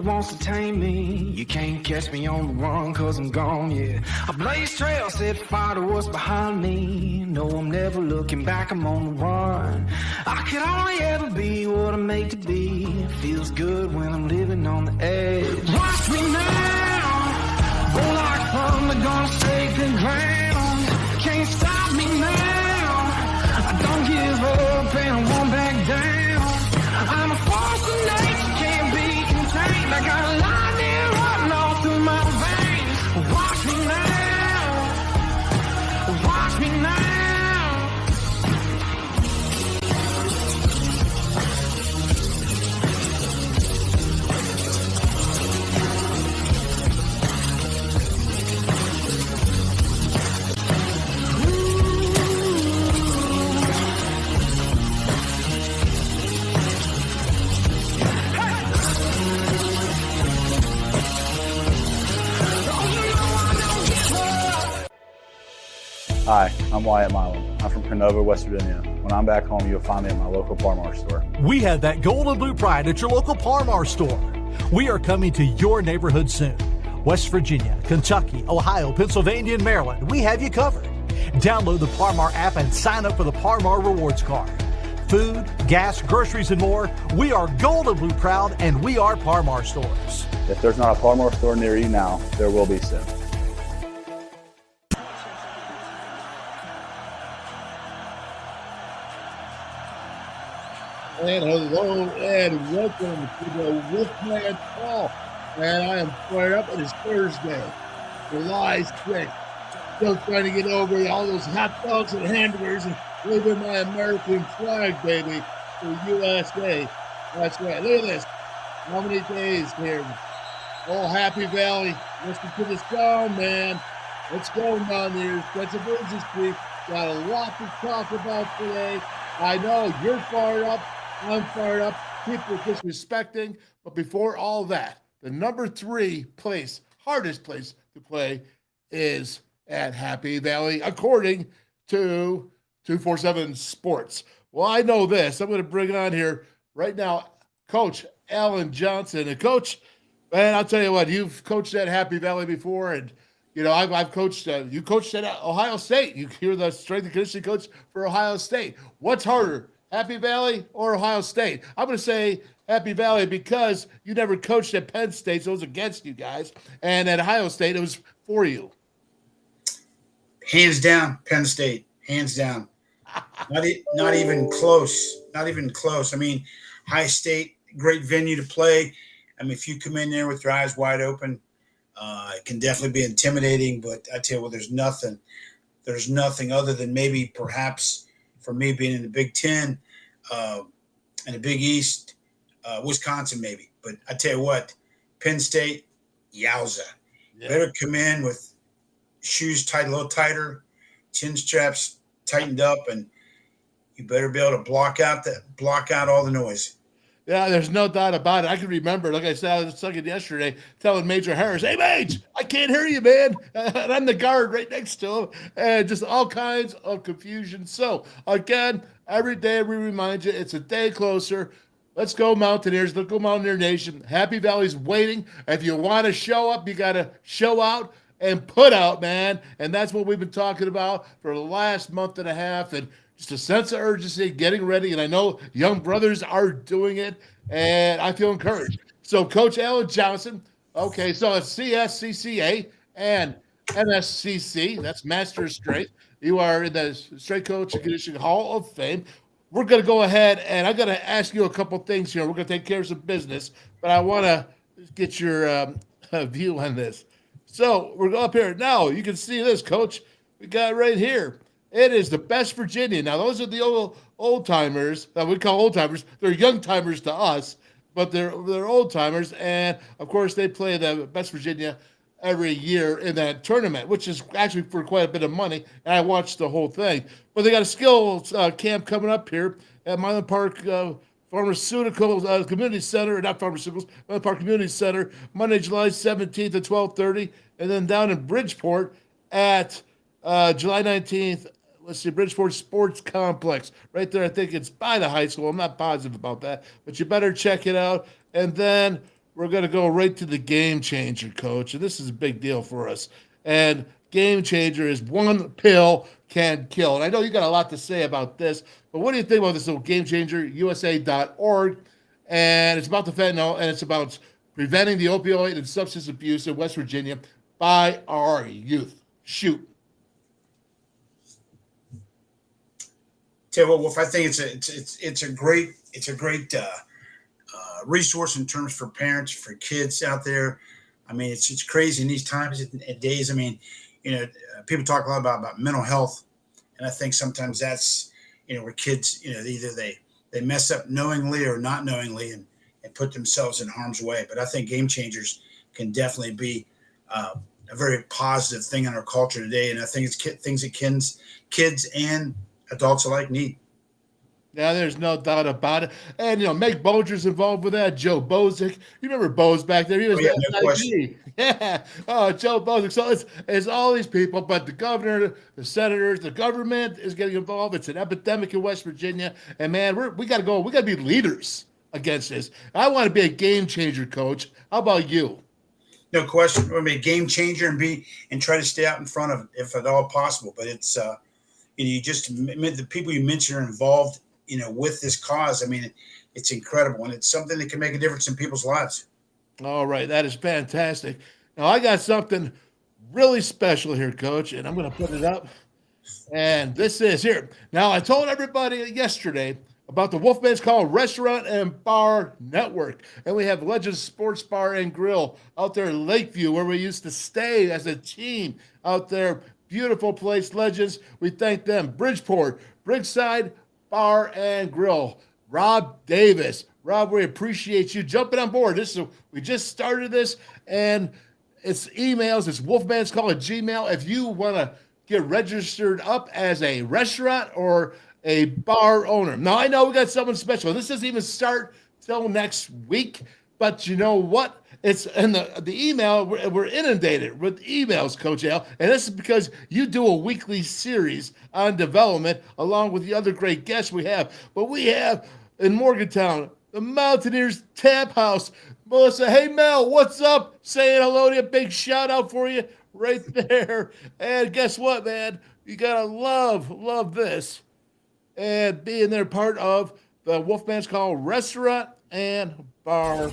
Wants to tame me. You can't catch me on the run, cause I'm gone, yeah. I blaze trails, set fire to what's behind me. No, I'm never looking back, I'm on the run. I could only ever be what I'm made to be. It feels good when I'm living on the edge. Watch me now, roll like thunder, gonna stake the ground. Can't stop me now, I don't give up and I won't back down. I'm a force of nature, can't be contained. I got a lightning running all through my veins. Watch me now, watch me now. Hi, I'm Wyatt Milam. I'm from Canova, West Virginia. When I'm back home, you'll find me at my local Par-Mar store. We have that gold and blue pride at your local Par-Mar store. We are coming to your neighborhood soon. West Virginia, Kentucky, Ohio, Pennsylvania, and Maryland, we have you covered. Download the Par-Mar app and sign up for the Par-Mar Rewards Card. Food, gas, groceries, and more, we are gold and blue proud, and we are Par-Mar stores. If there's not a Par-Mar store near you now, there will be soon. And hello and welcome to the WolfMan's call. And I am fired up. It is Thursday, July 6th. Still trying to get over all those hot dogs and hamburgers and waving my American flag, baby, for USA. That's right. Look at this. How many days here? Oh, Happy Valley. Listen to the song, man. Let's go, Mountaineers. That's a Bridges Creek. Got a lot to talk about today. I know you're fired up. I'm fired up. People disrespecting. But before all that, the number 3 place, hardest place to play is at Happy Valley, according to 247 Sports. Well, I know this. I'm going to bring on here right now Coach Allan Johnson. And Coach, man, I'll tell you what, you've coached at Happy Valley before, and you know, I've coached, you coached at Ohio State. You're the strength and conditioning coach for Ohio State. What's harder, Happy Valley or Ohio State? I'm going to say Happy Valley because you never coached at Penn State, so it was against you guys. And at Ohio State, it was for you. Hands down, Penn State. Hands down. Not even close. Not even close. I mean, Ohio State, great venue to play. I mean, if you come in there with your eyes wide open, it can definitely be intimidating, but I tell you what, there's nothing other than maybe perhaps for me being in the Big Ten and the Big East, Wisconsin maybe. But I tell you what, Penn State, yowza. Yeah. Better come in with shoes tight, a little tighter, chin straps tightened up, and you better be able to block out all the noise. Yeah, there's no doubt about it. I can remember, like I said, I was talking yesterday, telling Major Harris, "Hey, Mage, I can't hear you, man." And I'm the guard right next to him, and just all kinds of confusion. So, again, every day we remind you, it's a day closer. Let's go, Mountaineers. Let's go, Mountaineer Nation. Happy Valley's waiting. If you want to show up, you got to show out and put out, man. And that's what we've been talking about for the last month and a half. And just a sense of urgency, getting ready. And I know young brothers are doing it, and I feel encouraged. So, Coach Allan Johnson, okay, so it's CSCCA and MSCC. That's Master Strength. You are in the Strength Coach and Conditioning Hall of Fame. We're going to go ahead, and I'm going to ask you a couple things here. We're going to take care of some business, but I want to get your view on this. So, we're up here. Now, you can see this, Coach. We got it right here. It is the Best Virginia. Now, those are the old timers that we call old timers. They're young timers to us, but they're old timers. And of course, they play the Best Virginia every year in that tournament, which is actually for quite a bit of money. And I watched the whole thing. But they got a skills camp coming up here at Milan Park Pharmaceuticals Community Center, not pharmaceuticals, Milan Park Community Center, Monday, July 17th at 12:30, and then down in Bridgeport at July 19th. Let's see, Bridgeport Sports Complex, right there. I think it's by the high school. I'm not positive about that, but you better check it out. And then we're going to go right to the Game Changer, Coach. And this is a big deal for us. And Game Changer is one pill can kill. And I know you got a lot to say about this, but what do you think about this little Game Changer, USA.org? And it's about the fentanyl, and it's about preventing the opioid and substance abuse in West Virginia by our youth. Shoot. Tell you what, Wolf, I think it's a great resource in terms for parents, for kids out there. I mean, it's crazy in these times and days. I mean, people talk a lot about mental health, and I think sometimes that's where kids either they mess up knowingly or not knowingly and put themselves in harm's way. But I think Game Changers can definitely be a very positive thing in our culture today, and I think it's things that kids and adults alike need. Yeah, there's no doubt about it. And, Meg Bolger's involved with that. Joe Bozick. You remember Bose back there? He was no question. Yeah. Oh, Joe Bozick. So it's all these people, but the governor, the senators, the government is getting involved. It's an epidemic in West Virginia. And, man, we got to go. We got to be leaders against this. I want to be a game changer, Coach. How about you? No question. We're going to be a game changer and try to stay out in front of it if at all possible. But it's you just the people you mentioned are involved, with this cause. I mean, it's incredible, and it's something that can make a difference in people's lives. All right, that is fantastic. Now I got something really special here, Coach, and I'm going to put it up. And this is here. Now I told everybody yesterday about the WolfMan's Call Restaurant and Bar Network, and we have Legends Sports Bar and Grill out there in Lakeview, where we used to stay as a team out there. Beautiful place, Legends. We thank them. Bridgeport, Brickside Bar and Grill. Rob Davis. Rob, we appreciate you jumping on board. We just started this, and it's emails. It's Wolfman's Call at Gmail. If you want to get registered up as a restaurant or a bar owner. Now, I know we got someone special. This doesn't even start till next week, but you know what? It's in the email. We're inundated with emails, Coach Al, and this is because you do a weekly series on development along with the other great guests we have. But we have in Morgantown, the Mountaineers Tap House. Melissa, hey, Mel, what's up? Saying hello to you. Big shout out for you right there. And guess what, man? You got to love this. And being there part of the Wolfman's Call Restaurant and Bar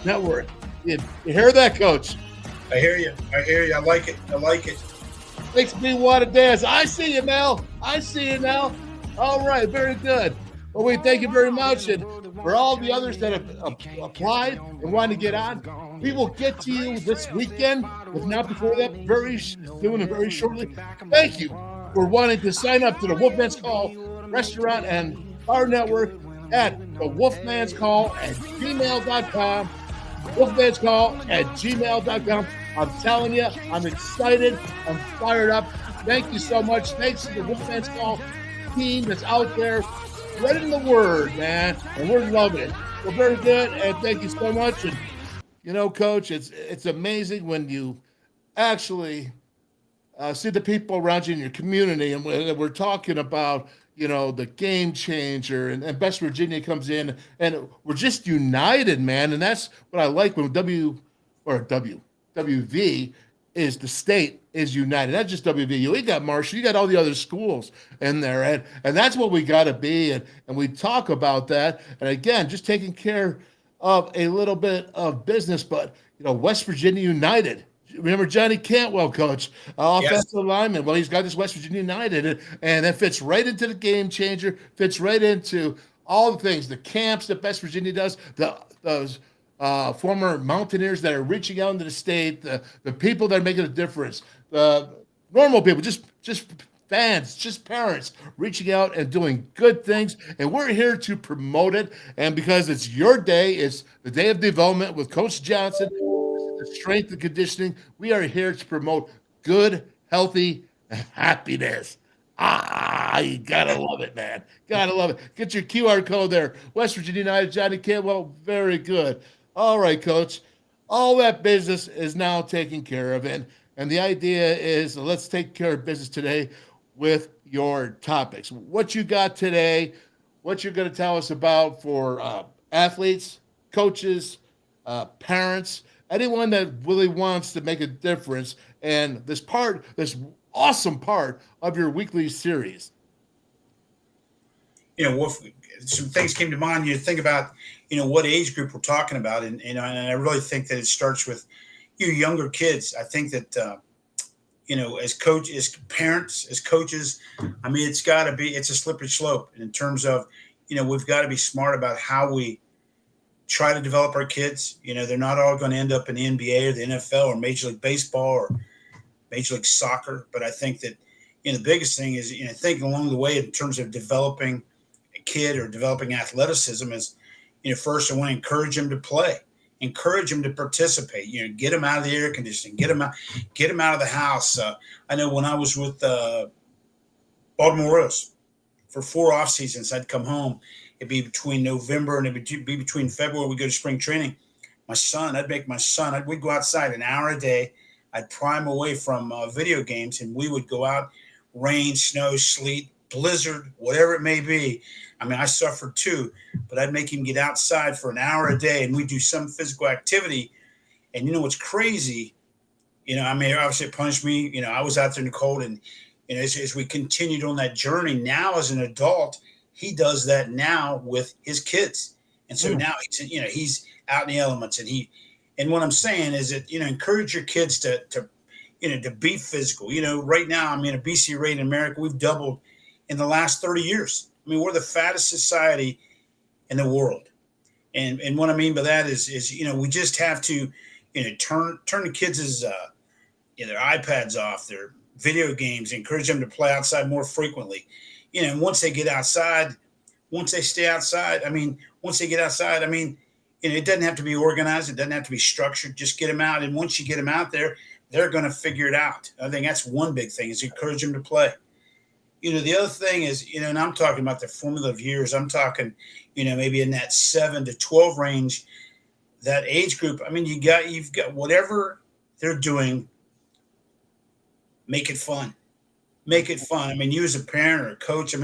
Network. You hear that, Coach? I hear you. I like it. Makes me want to dance. I see you, Mel. I see you now. All right, very good. Well, we thank you very much. And for all the others that have applied and want to get on, we will get to you this weekend, if not before that, very soon and very shortly. Thank you for wanting to sign up to the Wolfman's Call Restaurant and Bar Network at the Wolfman's Call at gmail.com. Wolfman's Call at gmail.com. I'm telling you, I'm excited. I'm fired up. Thank you so much. Thanks to the Wolfman's Call team that's out there spreading the word, man. And we're loving it. We're very good. And thank you so much. And, Coach, it's amazing when you actually see the people around you in your community. And we're talking about, the game changer, and West Virginia comes in, and we're just united, man. And that's what I like when WV is the state is united. Not just WVU. You got Marshall. You got all the other schools in there. And that's what we got to be. And we talk about that. And again, just taking care of a little bit of business. But, West Virginia United. Remember Johnny Cantwell, Coach, offensive lineman. Well, he's got this West Virginia United, and that fits right into the game changer, fits right into all the things, the camps that West Virginia does, those former Mountaineers that are reaching out into the state, the people that are making a difference, the normal people, just fans, just parents reaching out and doing good things. And we're here to promote it. And because it's your day, it's the day of development with Coach Johnson. to Strength and Conditioning. We are here to promote good, healthy happiness. You gotta love it, man. Gotta love it. Get your QR code there. West Virginia United, Johnny Campbell. Very good. All right, Coach. All that business is now taken care of, and the idea is let's take care of business today with your topics. What you got today? What you're going to tell us about for athletes, coaches, parents, anyone that really wants to make a difference, and this awesome part of your weekly series. Wolf, some things came to mind. You think about, what age group we're talking about, and I really think that it starts with you younger kids. I think that as parents, as coaches, I mean, it's a slippery slope in terms of, we've got to be smart about how we try to develop our kids. They're not all going to end up in the NBA or the NFL or Major League Baseball or Major League Soccer. But I think that, the biggest thing is, thinking along the way in terms of developing a kid or developing athleticism is, first I want to encourage them to play, encourage them to participate, get them out of the air conditioning, get them out of the house. I know when I was with Baltimore Orioles for 4 off seasons, I'd come home. It'd be between November and it'd be between February. We go to spring training. We'd go outside an hour a day. I'd pry him away from video games, and we would go out, rain, snow, sleet, blizzard, whatever it may be. I mean, I suffered too, but I'd make him get outside for an hour a day, and we'd do some physical activity. And what's crazy, obviously it punished me. I was out there in the cold, and as we continued on that journey, now as an adult, he does that now with his kids. And so now he's out in the elements, and what I'm saying is that, encourage your kids to be physical. Right now, a BC rate in America, we've doubled in the last 30 years. I mean, we're the fattest society in the world. And what I mean by that is we just have to, turn the kids' their iPads off, their video games, encourage them to play outside more frequently. And once they get outside, once they get outside, it doesn't have to be organized. It doesn't have to be structured. Just get them out. And once you get them out there, they're going to figure it out. I think that's one big thing is encourage them to play. The other thing is, and I'm talking about the formative years. I'm talking, maybe in that 7 to 12 range, that age group. I mean, you've got whatever they're doing, make it fun. Make it fun. I mean, you as a parent or a coach,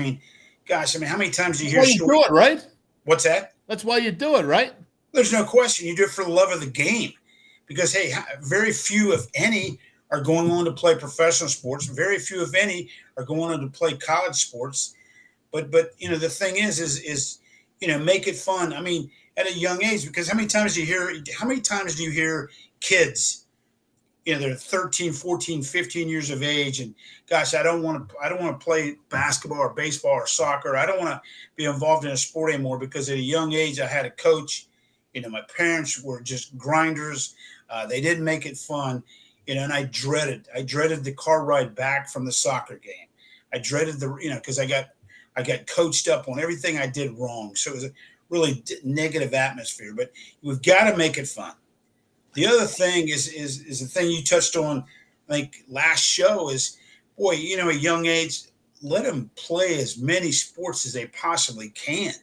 gosh, how many times do you hear stories? You do it, right? What's that? That's why you do it, right? There's no question. You do it for the love of the game because, hey, very few, if any, are going on to play professional sports. Very few, if any, are going on to play college sports. But the thing is make it fun. I mean, at a young age, because how many times do you hear kids, they're 13, 14, 15 years of age, and gosh, I don't want to play basketball or baseball or soccer. I don't want to be involved in a sport anymore because at a young age I had a coach. My parents were just grinders. They didn't make it fun. And I dreaded the car ride back from the soccer game. I dreaded because I got coached up on everything I did wrong. So it was a really negative atmosphere, but we've got to make it fun. The other thing is the thing you touched on, I think last show is, boy, at a young age, let them play as many sports as they possibly can.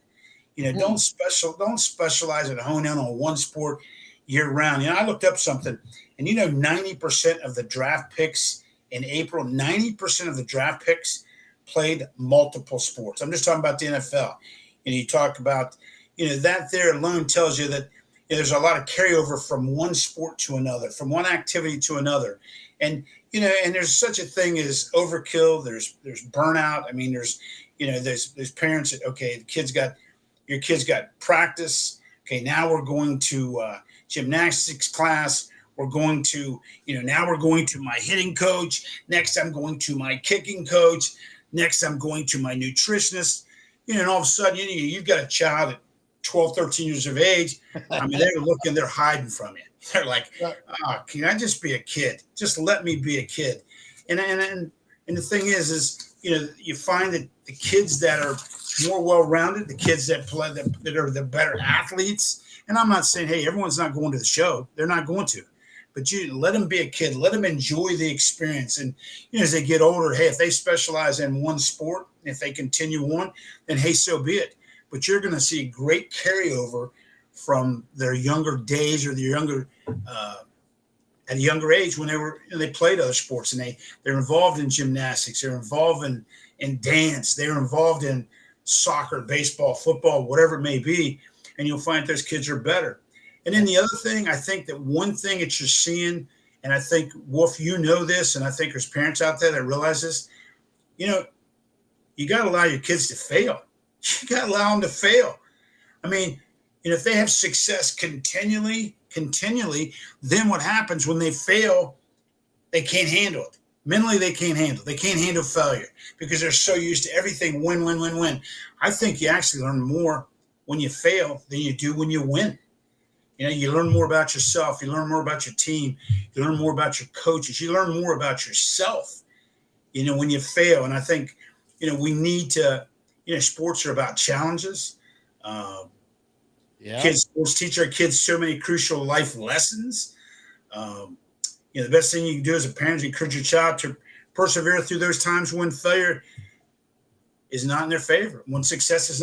Don't specialize and hone in on one sport year round. I looked up something, and 90% of the draft picks in April, 90% of the draft picks played multiple sports. I'm just talking about the NFL. And you talk about, that there alone tells you that there's a lot of carryover from one sport to another, from one activity to another. And, and there's such a thing as overkill. There's burnout. I mean, there's parents that, okay, your kid's got practice. Okay, now we're going to gymnastics class. We're going to, now we're going to my hitting coach. Next, I'm going to my kicking coach. Next, I'm going to my nutritionist. And all of a sudden, you've got a child at 12, 13 years of age. I mean, they're hiding from you. They're like, can I just be a kid? Just let me be a kid. And the thing is, you find that the kids that are more well-rounded, the kids that play, that are the better athletes. And I'm not saying, hey, everyone's not going to the show. They're not going to. but you let them be a kid, let them enjoy the experience. And, as they get older, hey, if they specialize in one sport, if they continue on, then hey, so be it. But you're going to see a great carryover from their younger days or their younger, at a younger age when they played other sports, and they're involved in gymnastics, they're involved in dance, they're involved in soccer, baseball, football, whatever it may be, and you'll find those kids are better. And then the other thing, I think that one thing that you're seeing, and I think, Wolf, this, and I think there's parents out there that realize this, you got to allow your kids to fail. You got to allow them to fail. I mean, if they have success continually, then what happens when they fail, they can't handle it. Mentally, they can't handle failure because they're so used to everything win, win, win, win. I think you actually learn more when you fail than you do when you win. You learn more about yourself. You learn more about your team. You learn more about your coaches. You learn more about yourself, when you fail. And I think, we need to, sports are about challenges. Sports teach our kids so many crucial life lessons. The best thing you can do as a parent is encourage your child to persevere through those times when failure is not in their favor, when success is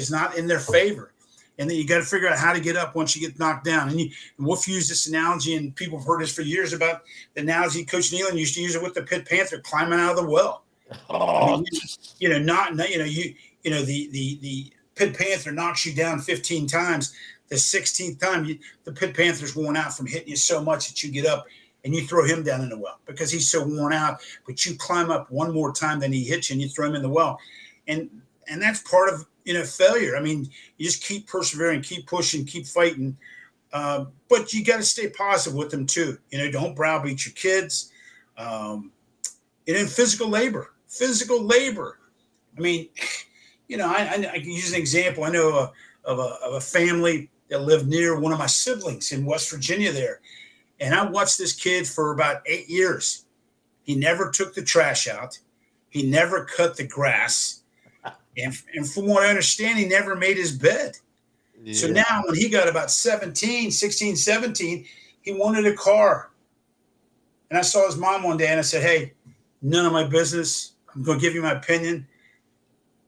not in their favor. And then you got to figure out how to get up once you get knocked down. And Wolf used this analogy, and people have heard this for years about the analogy Coach Nealon used to use it with the Pitt Panther climbing out of the well. Oh. The Pitt Panther knocks you down 15 times. The 16th time, the Pitt Panther's worn out from hitting you so much that you get up and you throw him down in the well because he's so worn out. But you climb up one more time than he hits you, and you throw him in the well. And that's part of failure. I mean, you just keep persevering, keep pushing, keep fighting. But you got to stay positive with them too. Don't browbeat your kids. And then physical labor. I mean, I can use an example. I know of a family that lived near one of my siblings in West Virginia there. And I watched this kid for about 8 years. He never took the trash out. He never cut the grass. And from what I understand, he never made his bed. Yeah. So now when he got about 16, 17, he wanted a car. And I saw his mom one day and I said, hey, none of my business. I'm going to give you my opinion.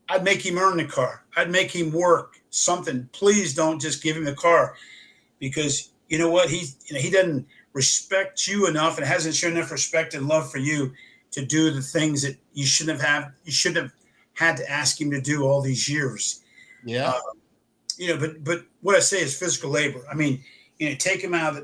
I'd make him earn the car. I'd make him work something. Please don't just give him the car, because you know what? He doesn't respect you enough and hasn't shown enough respect and love for you to do the things that you shouldn't have had to ask him to do all these years. Yeah. But what I say is physical labor. I mean, take them out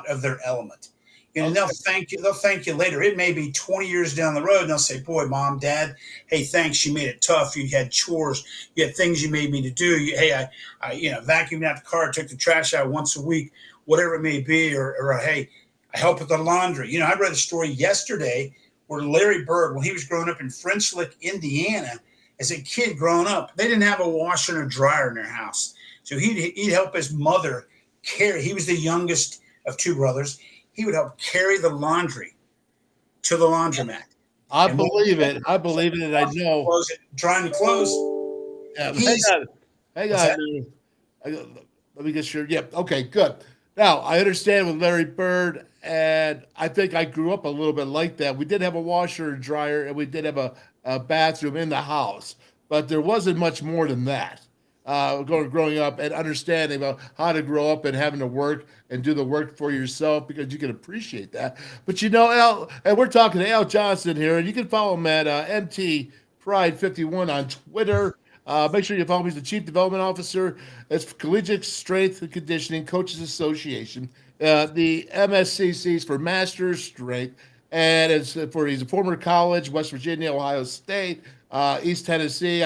of their element. And they'll thank you later. It may be 20 years down the road, and they'll say, boy, Mom, Dad, hey, thanks. You made it tough. You had chores. You had things you made me to do. I vacuumed out the car, took the trash out once a week, whatever it may be. Or hey, I help with the laundry. I read a story yesterday where Larry Bird, when he was growing up in French Lick, Indiana, as a kid growing up, they didn't have a washer and a dryer in their house. So he'd help his mother carry. He was the youngest of two brothers. He would help carry the laundry to the laundromat. I believe it. And I know. Drying the clothes. Yeah, hang on. Let me get sure. Yep. Okay, good. Now, I understand with Larry Bird, and I think I grew up a little bit like that. We did have a washer and dryer, and we did have a bathroom in the house, but there wasn't much more than that. Growing up and understanding about how to grow up and having to work and do the work for yourself, because you can appreciate that. But Al, and we're talking to Al Johnson here, and you can follow him at MT Pride 51 on Twitter. Make sure you follow him. He's the Chief Development Officer. It's Collegiate Strength and Conditioning Coaches Association. The MSCC's for Master's Strength, and he's a former college, West Virginia, Ohio State, East Tennessee.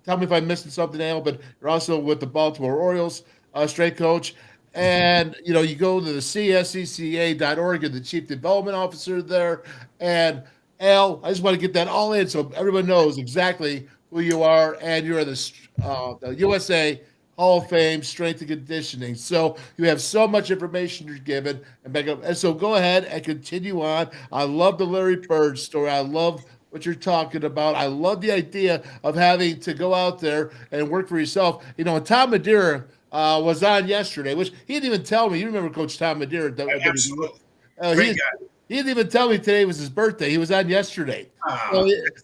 Tell me if I'm missing something, Al, but you're also with the Baltimore Orioles strength coach. And, you go to the cscca.org, you're the Chief Development Officer there. And, Al, I just want to get that all in so everyone knows exactly who you are. And you're in the USA Hall of Fame Strength and Conditioning. So you have so much information you're given. And so go ahead and continue on. I love the Larry Bird story. I love what you're talking about. I love the idea of having to go out there and work for yourself. You know, and Tom Madeira was on yesterday, which he didn't even tell me. You remember Coach Tom Madeira? Absolutely. Uh, Great he, guy. he didn't even tell me today was his birthday. He was on yesterday. Ah,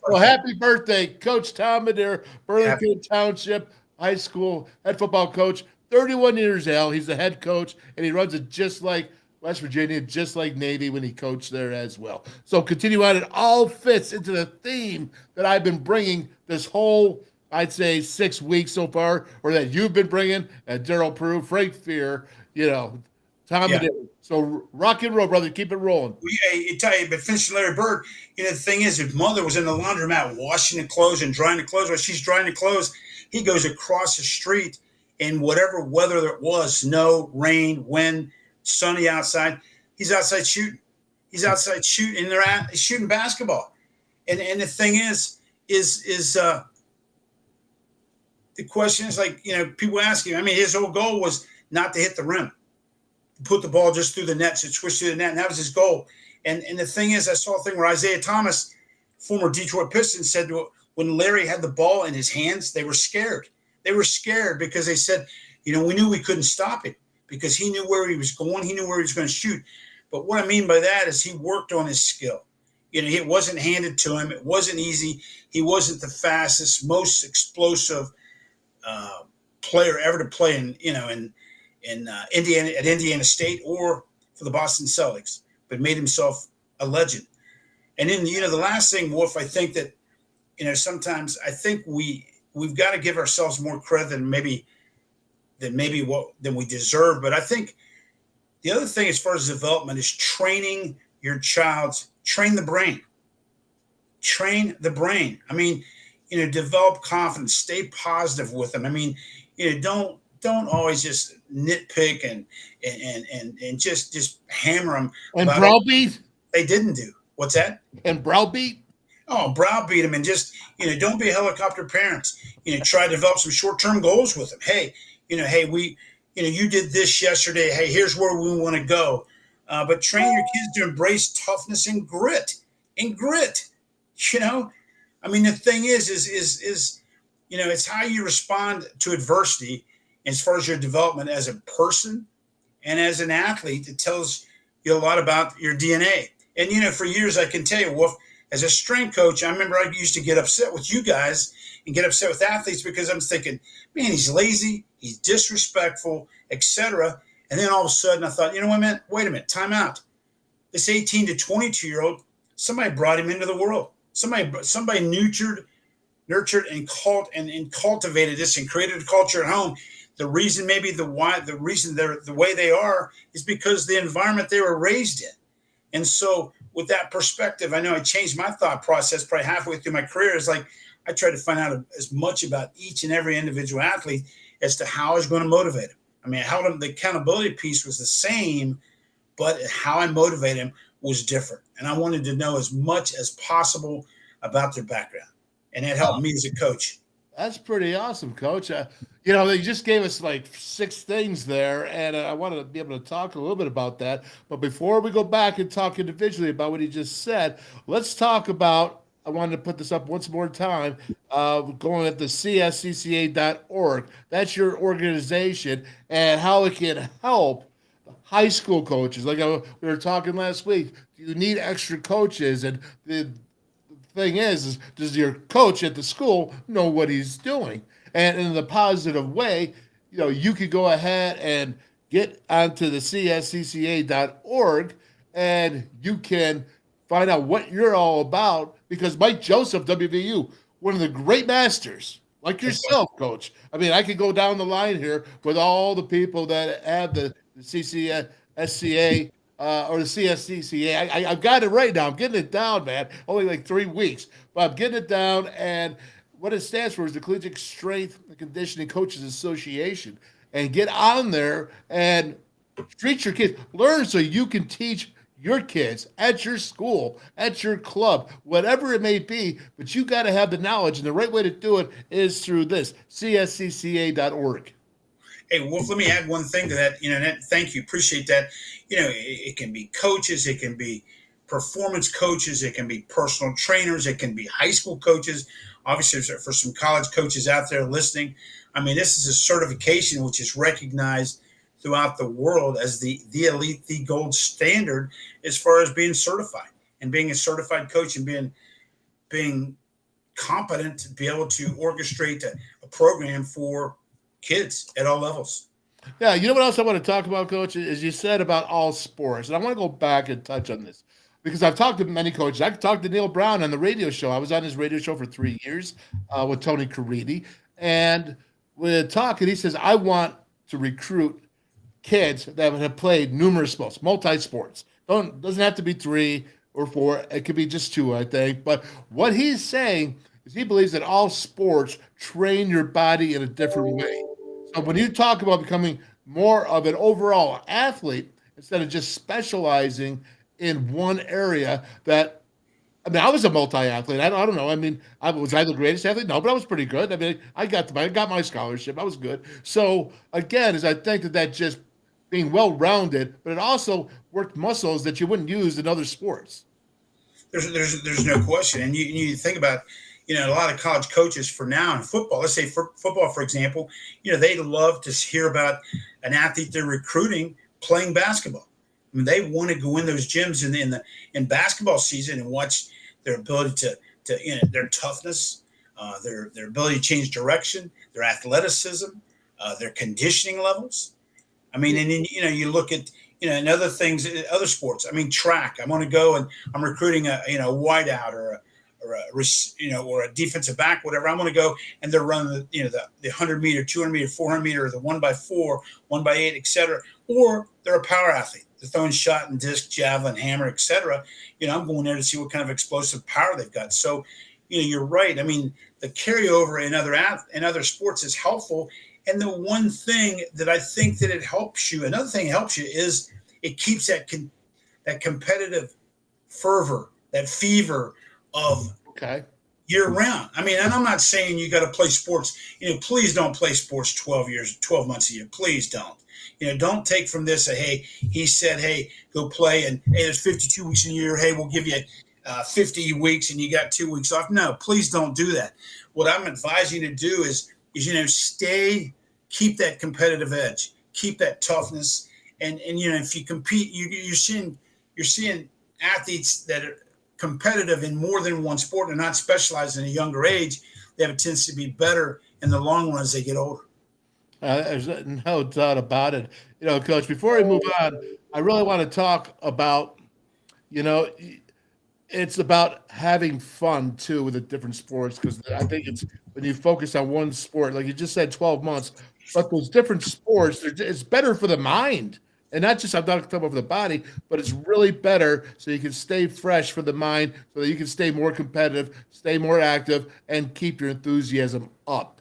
So happy birthday, Coach Tom Madeira, Burlington Township High School head football coach, 31 years old. He's the head coach, and he runs it just like West Virginia, just like Navy when he coached there as well. So continue on. It all fits into the theme that I've been bringing this whole, I'd say, 6 weeks so far, or that you've been bringing, and Daryl Prue, Frank Fear, Tom Madeira. So rock and roll, brother. Keep it rolling. I tell you, but finishing Larry Bird, the thing is, his mother was in the laundromat washing the clothes and drying the clothes. While she's drying the clothes, he goes across the street in whatever weather there was, snow, rain, wind, sunny outside. He's outside shooting. He's outside shooting, and he's shooting basketball. And the thing is the question is, like, people ask him. I mean, his whole goal was not to hit the rim, put the ball just through the net, to switch through the net, and that was his goal. And the thing is, I saw a thing where Isaiah Thomas, former Detroit Pistons, said when Larry had the ball in his hands, they were scared. They were scared because they said, we knew we couldn't stop it because he knew where he was going. He knew where he was going to shoot. But what I mean by that is he worked on his skill. It wasn't handed to him. It wasn't easy. He wasn't the fastest, most explosive player ever to play in Indiana, at Indiana State or for the Boston Celtics, but made himself a legend. And then, the last thing, Wolf, I think that, sometimes I think we've got to give ourselves more credit than maybe we deserve. But I think the other thing as far as development is training your train the brain. Train the brain. I mean, develop confidence, stay positive with them. I mean, don't always just nitpick and just hammer them. And browbeat? They didn't do. What's that? And browbeat? Oh, browbeat them and just, don't be helicopter parents. Try to develop some short-term goals with them. Hey, we, you did this yesterday. Hey, here's where we want to go. But train your kids to embrace toughness and grit. I mean, the thing is, it's how you respond to adversity as far as your development as a person and as an athlete. It tells you a lot about your DNA. And, for years, I can tell you, Wolf, as a strength coach, I remember I used to get upset with you guys and get upset with athletes because I'm thinking, man, he's lazy, he's disrespectful, etc. And then all of a sudden I thought, man, wait a minute, time out. This 18 to 22-year-old, somebody brought him into the world. Somebody nurtured and cultivated this and created a culture at home. The reason maybe the reason they're the way they are is because the environment they were raised in. And so with that perspective, I know I changed my thought process probably halfway through my career. It's like I tried to find out as much about each and every individual athlete as to how I was going to motivate him. I mean, the accountability piece was the same, but how I motivated him was different. And I wanted to know as much as possible about their background. And that helped me as a coach. That's pretty awesome, Coach. They just gave us like 6 things there, and I wanted to be able to talk a little bit about that. But before we go back and talk individually about what he just said, let's talk about, I wanted to put this up once more time, going at the cscca.org. That's your organization and how it can help high school coaches. Like we were talking last week, you need extra coaches, and the thing is does your coach at the school know what he's doing? And in the positive way, you could go ahead and get onto the cscca.org and you can find out what you're all about, because Mike Joseph, WVU, one of the great masters, like yourself, Coach. I mean, I could go down the line here with all the people that have the CCSCA or the CSCCA. I've got it right now. I'm getting it down, man. Only like 3 weeks, but I'm getting it down. And what it stands for is the Collegiate Strength and Conditioning Coaches Association. And get on there and treat your kids. Learn so you can teach your kids at your school, at your club, whatever it may be. But you got to have the knowledge. And the right way to do it is through this, cscca.org. Hey, Wolf, let me add one thing to that. Thank you. Appreciate that. It can be coaches. It can be performance coaches, it can be personal trainers, it can be high school coaches. Obviously, for some college coaches out there listening, I mean, this is a certification which is recognized throughout the world as the elite, the gold standard as far as being certified and being a certified coach and being competent to be able to orchestrate a program for kids at all levels. Yeah, you know what else I want to talk about, Coach, is you said about all sports. And I want to go back and touch on this because I've talked to many coaches. I talked to Neil Brown on the radio show. I was on his radio show for 3 years with Tony Caridi. And we're talking, he says, I want to recruit kids that have played numerous sports, multi-sports. Doesn't have to be 3 or 4. It could be just 2, I think. But what he's saying is he believes that all sports train your body in a different way. So when you talk about becoming more of an overall athlete, instead of just specializing in one area I was a multi-athlete. I don't know. I mean, was I the greatest athlete? No, but I was pretty good. I mean, I got my scholarship. I was good. So again, I think that just being well-rounded, but it also worked muscles that you wouldn't use in other sports. There's no question. And you think about, a lot of college coaches for now in football, let's say for football, for example, they love to hear about an athlete they're recruiting playing basketball. I mean, they want to go in those gyms in basketball season and watch their ability to their toughness, their ability to change direction, their athleticism, their conditioning levels. I mean, and then, you look at, and other things, other sports. I mean, track. I want to go and I'm recruiting a wideout or a defensive back, whatever. I'm going to go and they're running the 100 meter, 200 meter, 400 meter, the 1x4, 1x8, etc. Or they're a power athlete. They're throwing shot and disc, javelin, hammer, etc. I'm going there to see what kind of explosive power they've got. So, you're right. I mean, the carryover in other sports is helpful. And the one thing that I think that it helps you, another thing that helps you is it keeps that competitive fervor, that fever of year round. I mean, and I'm not saying you got to play sports. Please don't play sports 12 months a year. Please don't. Don't take from this hey, he said, hey, go play, and hey, there's 52 weeks in a year. Hey, we'll give you 50 weeks, and you got 2 weeks off. No, please don't do that. What I'm advising you to do is keep that competitive edge, keep that toughness, and if you compete, you're seeing athletes that are competitive in more than one sport and not specialized in a younger age. They have a tendency to be better in the long run as they get older. There's no doubt about it. Coach, before we move on, I really want to talk about, it's about having fun too with the different sports, because I think it's when you focus on one sport, like you just said, 12 months, but those different sports, it's better for the mind. And not just, I'm not talking about for the body, but it's really better so you can stay fresh for the mind, so that you can stay more competitive, stay more active, and keep your enthusiasm up.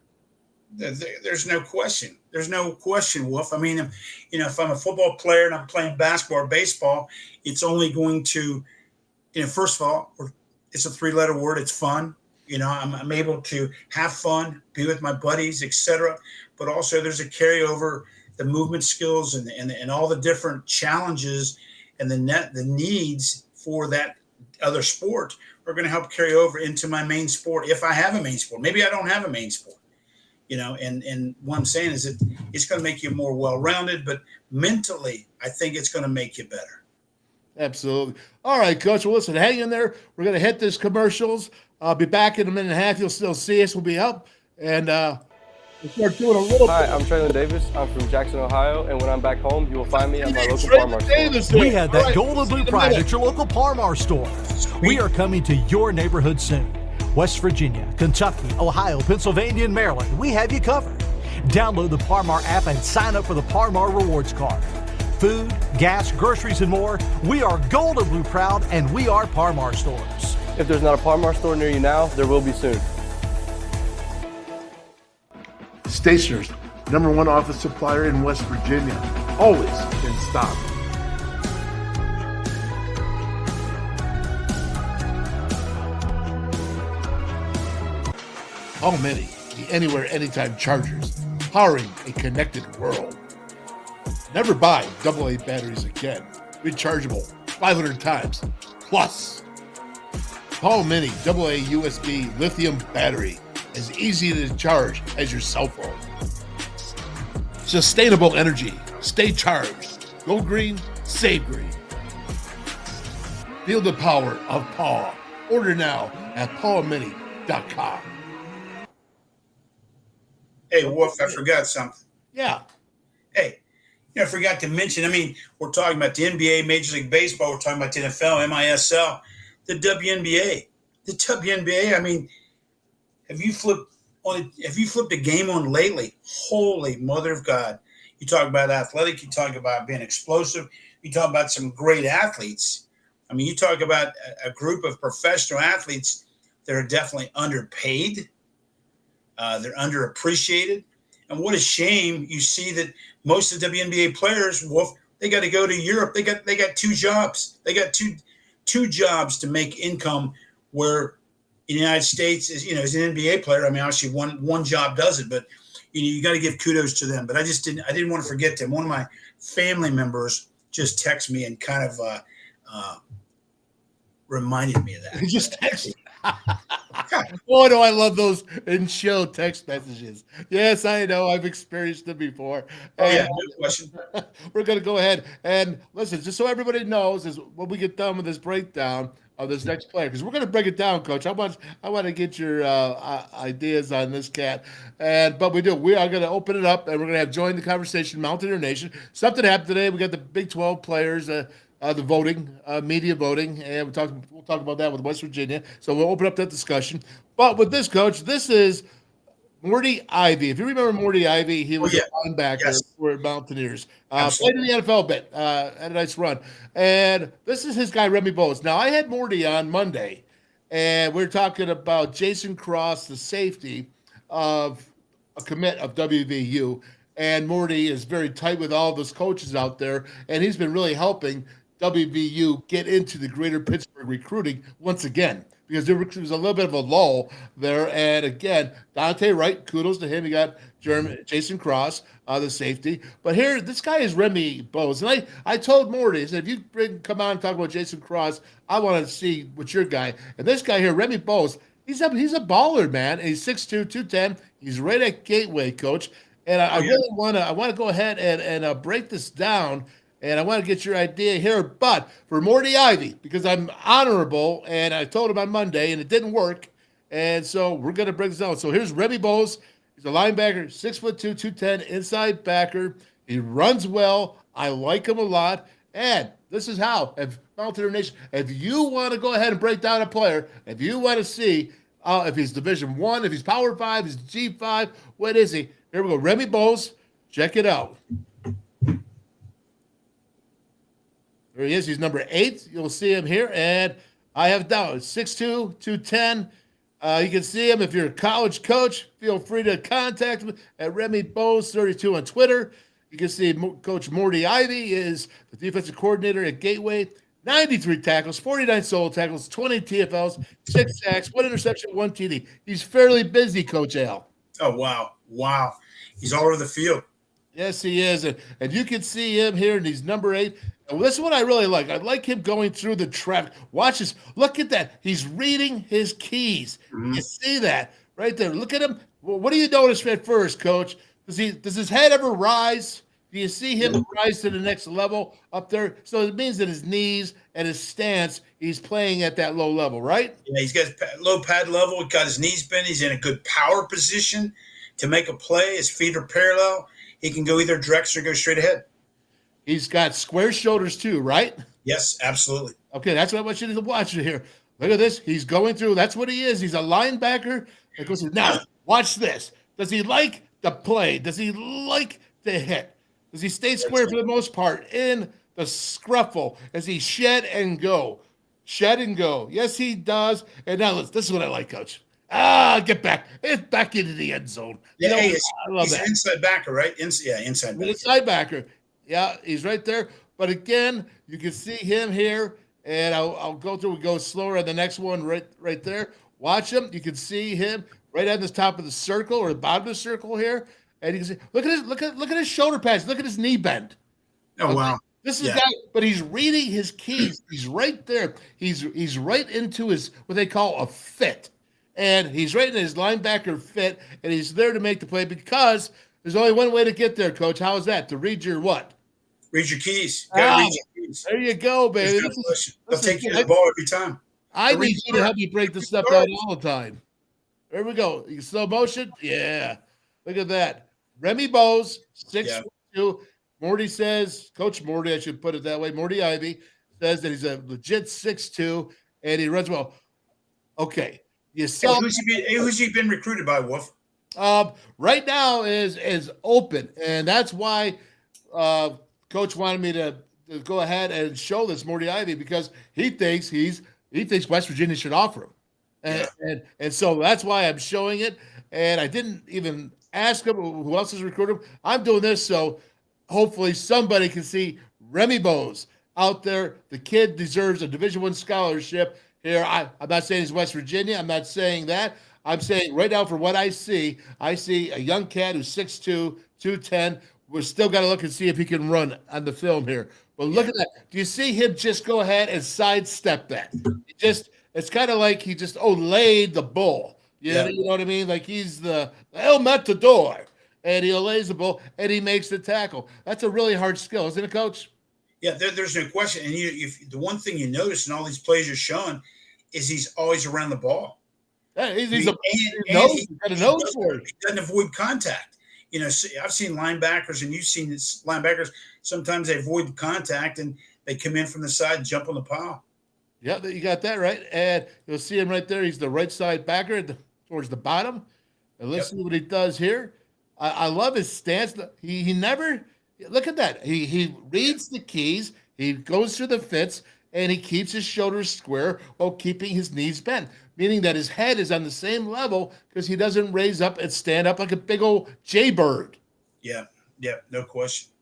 There's no question. There's no question, Wolf. I mean, if I'm a football player and I'm playing basketball or baseball, it's only going to, first of all, it's a 3-letter word. It's fun. I'm able to have fun, be with my buddies, etc. But also there's a carryover, the movement skills and all the different challenges and the needs for that other sport are going to help carry over into my main sport. If I have a main sport, maybe I don't have a main sport. And what I'm saying is that it's going to make you more well-rounded, but mentally, I think it's going to make you better. Absolutely. All right, Coach. Well, listen, hang in there. We're going to hit this commercials. I'll be back in a minute and a half. You'll still see us. We'll be up. And we'll start doing a little Hi, I'm Traylon Davis. I'm from Jackson, Ohio. And when I'm back home, you will find me at my local Par Mar store. We have that gold and blue pride at your local Par Mar store. We are coming to your neighborhood soon. West Virginia, Kentucky, Ohio, Pennsylvania, and Maryland, we have you covered. Download the Par Mar app and sign up for the Par Mar Rewards Card. Food, gas, groceries, and more, we are gold and blue proud, and we are Par Mar stores. If there's not a Par Mar store near you now, there will be soon. Stationers, #1 office supplier in West Virginia, always in stock. How many? The Anywhere, Anytime chargers, powering a connected world. Never buy AA batteries again. Rechargeable 500 times. Plus, Paul Mini AA USB lithium battery, as easy to charge as your cell phone. Sustainable energy. Stay charged. Go green, save green. Feel the power of Paw. Order now at pawmini.com. Hey, Wolf, I forgot something. Yeah. Hey, I forgot to mention, we're talking about the NBA, Major League Baseball, we're talking about the NFL, MISL, the WNBA. The WNBA, have you flipped a game on lately? Holy mother of God. You talk about athletic, you talk about being explosive, you talk about some great athletes. You talk about a group of professional athletes that are definitely underpaid. They're underappreciated. And what a shame you see that most of the WNBA players, Wolf, they got to go to Europe. They got 2 jobs. They got two jobs to make income, where in the United States, as an NBA player, obviously one job does it, but you got to give kudos to them. But I didn't want to forget them. One of my family members just texted me and kind of reminded me of that. He just texted. Boy, do I love those in-show text messages. Yes, I know. I've experienced them before. Oh, yeah, no question. We're going to go ahead and listen, just so everybody knows, is when we get done with this breakdown of this next player, because we're going to break it down, Coach. I want to get your ideas on this cat. But we are going to open it up, and we're going to have joined the conversation, Mountaineer Nation. Something happened today. We got the Big 12 players, the voting, media voting, and we'll talk about that with West Virginia. So we'll open up that discussion. But with this, Coach, this is Morty Ivy. If you remember Morty Ivy, he was a linebacker for Mountaineers. Played in the NFL a bit, had a nice run. And this is his guy, Remy Bowes. Now, I had Morty on Monday, and we are talking about Jason Cross, the safety of a commit of WVU. And Morty is very tight with all those coaches out there, and he's been really helping WVU get into the greater Pittsburgh recruiting once again, because there was a little bit of a lull there. And again, Dante Wright, kudos to him. He got Jason Cross, the safety. But here, this guy is Remy Bowes. And I told Morty, I said, if you come on and talk about Jason Cross, I want to see what's your guy. And this guy here, Remy Bowes, he's a baller, man. And he's 6'2", 210. He's right at Gateway, Coach. And I really want to go ahead and break this down. And I want to get your idea here. But for Morty Ivy, because I'm honorable, and I told him on Monday, and it didn't work. And so we're going to break this down. So here's Remy Bowes. He's a linebacker, 6'2", 210, inside backer. He runs well. I like him a lot. And this is how, if Mountaineer Nation, if you want to go ahead and break down a player, if you want to see if he's Division I, if he's Power 5, he's G5, what is he? Here we go. Remy Bowes. Check it out. There he is. He's number 8. You'll see him here. And I have down 6'2", 210. You can see him if you're a college coach. Feel free to contact him at Remy Bowes 32 on Twitter. You can see Coach Morty Ivy is the defensive coordinator at Gateway. 93 tackles, 49 solo tackles, 20 TFLs, 6 sacks, 1 interception, 1 TD. He's fairly busy, Coach Al. Oh, wow. He's all over the field. Yes, he is. And you can see him here, and he's number 8. And this is what I really like. I like him going through the traffic. Watch this. Look at that. He's reading his keys. Mm-hmm. You see that right there. Look at him. Well, what do you notice at first, Coach? Does his head ever rise? Do you see him rise to the next level up there? So it means that his knees and his stance, he's playing at that low level, right? Yeah, he's got low pad level. He's got his knees bent. He's in a good power position to make a play. His feet are parallel. He can go either direction or go straight ahead. He's got square shoulders too, right? Yes, absolutely. Okay, that's what I want you to watch here. Look at this. He's going through. That's what he is. He's a linebacker. Now, watch this. Does he like the play? Does he like to hit? Does he stay square for the most part in the scruffle as he shed and go? Shed and go. Yes, he does. And now this is what I like, Coach. Get back. It's back into the end zone. Yeah, I love that. He's an inside backer, right? Inside backer. Inside backer. Yeah, he's right there. But again, you can see him here. And I'll go through. We go slower on the next one right there. Watch him. You can see him right at the top of the circle or the bottom of the circle here. And you can see, look at his shoulder pads. Look at his knee bend. Oh, wow. This is Yeah. guy, but he's reading his keys. He's right there. He's right into his what they call a fit, and he's right in his linebacker fit, and he's there to make the play because there's only one way to get there, Coach. How is that? To read your what? Read your keys. Got to read your keys. There you go, baby. There's no question. They'll take care of the ball every time. I They'll need you to read help me break this stuff down all the time. There we go. You slow motion. Yeah. Look at that. Remy Bowes, 6'2". Morty says, Coach Morty, I should put it that way. Morty Ivy says that he's a legit 6'2", and he runs well. Okay. You saw Who's he been recruited by, Wolf? right now is open, and that's why Coach wanted me to go ahead and show this Morty Ivy because he thinks West Virginia should offer him. And so that's why I'm showing it. And I didn't even ask him who else is recruiting him. I'm doing this so hopefully somebody can see Remy Bowes out there. The kid deserves a Division I scholarship here. I'm not saying he's West Virginia. I'm not saying that. I'm saying right now for what I see a young cat who's 6'2", 210. We're still got to look and see if he can run on the film here. But look at that. Do you see him just go ahead and sidestep that? It's kind of like he just laid the bull. You know what I mean? Like he's the El Matador. And he lays the ball, and he makes the tackle. That's a really hard skill, isn't it, Coach? Yeah, there's no question. And the one thing you notice in all these plays you're showing is he's always around the ball. Yeah, he's got a nose for it. He doesn't avoid contact. You know, I've seen linebackers, and you've seen this, linebackers. Sometimes they avoid the contact, and they come in from the side and jump on the pile. Yeah, you got that right. And you'll see him right there. He's the right side backer towards the bottom. And let's see what he does here. I love his stance. He never look at that. He reads the keys. He goes through the fits, and he keeps his shoulders square while keeping his knees bent, meaning that his head is on the same level because he doesn't raise up and stand up like a big old jaybird. Yeah, no question.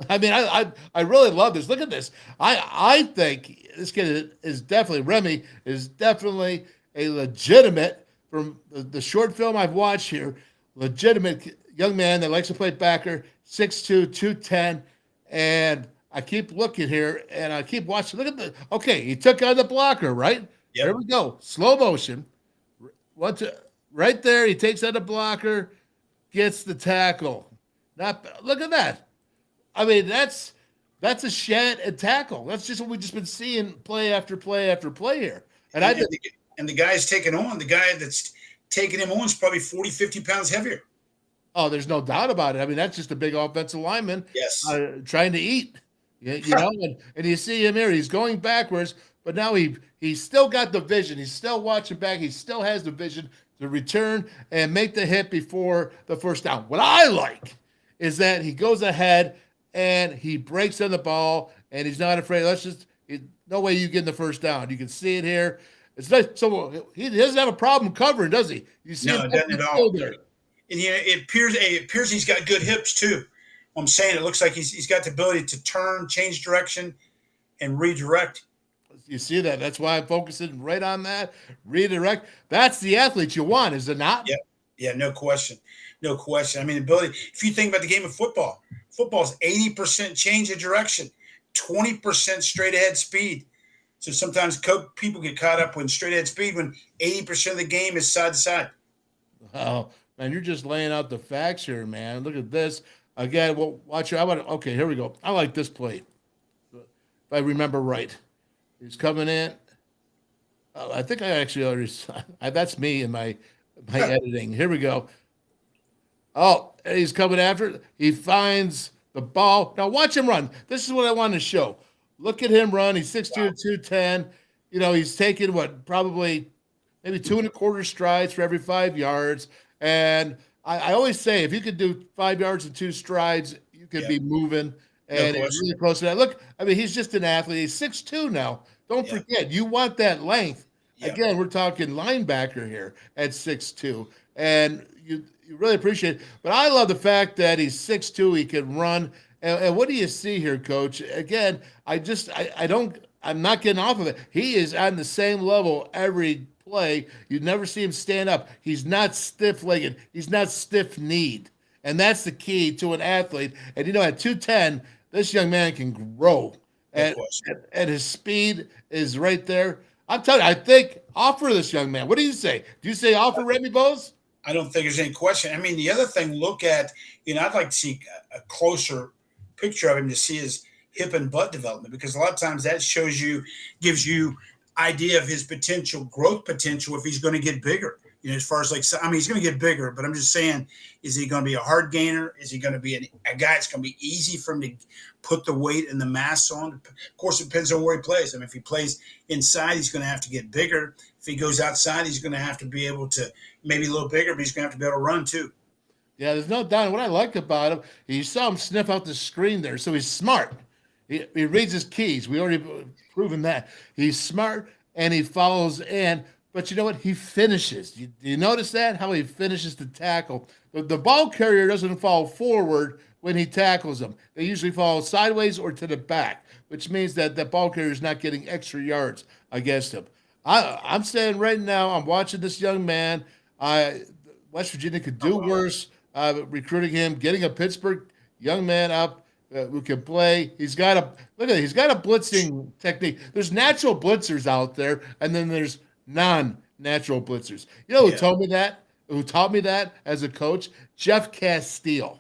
I mean, I really love this. Look at this. I think this kid is definitely Remy is definitely a legitimate from the short film I've watched here. Legitimate young man that likes to play backer, 6'2", 210, and I keep looking here and I keep watching. Look at okay, he took on the blocker, right? Yep. There we go. Slow motion. Right there, he takes on the blocker, gets the tackle. Look at that. I mean, that's a shed and tackle. That's just what we've just been seeing play after play after play here. And the guy's taking on, the guy that's taking him on is probably 40, 50 pounds heavier. Oh, there's no doubt about it. I mean, that's just a big offensive lineman trying to eat. You know, and you see him here. He's going backwards, but now he's still got the vision. He's still watching back. He still has the vision to return and make the hit before the first down. What I like is that he goes ahead and he breaks on the ball, and he's not afraid. No way you get in the first down. You can see it here. It's nice. So he doesn't have a problem covering, does he? You see no, him doesn't at all. there. And it appears he's got good hips too. I'm saying it looks like he's got the ability to turn, change direction, and redirect. You see that? That's why I'm focusing right on that. Redirect. That's the athlete you want, is it not? Yeah, no question. No question. I mean, ability. If you think about the game of football, football is 80% change of direction, 20% straight ahead speed. So sometimes people get caught up with straight ahead speed when 80% of the game is side to side. Oh, man, you're just laying out the facts here, man. Look at this. Again, well, watch it. Okay, here we go. I like this play. If I remember right. He's coming in. Oh, I think I actually already that's me in my editing. Here we go. Oh, he's coming after it. He finds the ball. Now watch him run. This is what I want to show. Look at him run. He's 6'2", 210. You know, he's taking probably maybe 2.25 strides for every 5 yards. And I always say if you could do 5 yards and 2 strides, you could be moving. And it's really close to that. Look, I mean, he's just an athlete. He's 6'2" now. Don't forget, you want that length. Again, we're talking linebacker here at 6'2", and you really appreciate it. But I love the fact that he's 6'2", he can run. And what do you see here, Coach? Again, I'm not getting off of it. He is on the same level every play. You never see him stand up. He's not stiff-legged. He's not stiff-kneed. And that's the key to an athlete. And, you know, at 210, this young man can grow, No and, question. and his speed is right there. I'm telling you, I think offer this young man. What do you say? Do you say offer Remy Bose? I don't think there's any question. I mean, the other thing, look at, I'd like to see a closer picture of him to see his hip and butt development, because a lot of times that gives you idea of his potential growth potential if he's going to get bigger. As far as he's going to get bigger, but I'm just saying, is he going to be a hard gainer? Is he going to be a guy it's going to be easy for him to put the weight and the mass on? Of course, it depends on where he plays. I mean, if he plays inside, he's going to have to get bigger. If he goes outside, he's going to have to be able to maybe a little bigger, but he's going to have to be able to run too. Yeah, there's no doubt. What I like about him, you saw him sniff out the screen there, so he's smart. He reads his keys. We already proven that. He's smart, and he follows in. But you know what? He finishes. Do you notice that? How he finishes the tackle. The ball carrier doesn't fall forward when he tackles them. They usually fall sideways or to the back, which means that the ball carrier is not getting extra yards against him. I'm saying right now, I'm watching this young man. West Virginia could do worse recruiting him, getting a Pittsburgh young man up who can play. He's got a blitzing technique. There's natural blitzers out there, and then there's non-natural blitzers. You know who told me that? Who taught me that as a coach? Jeff Castile.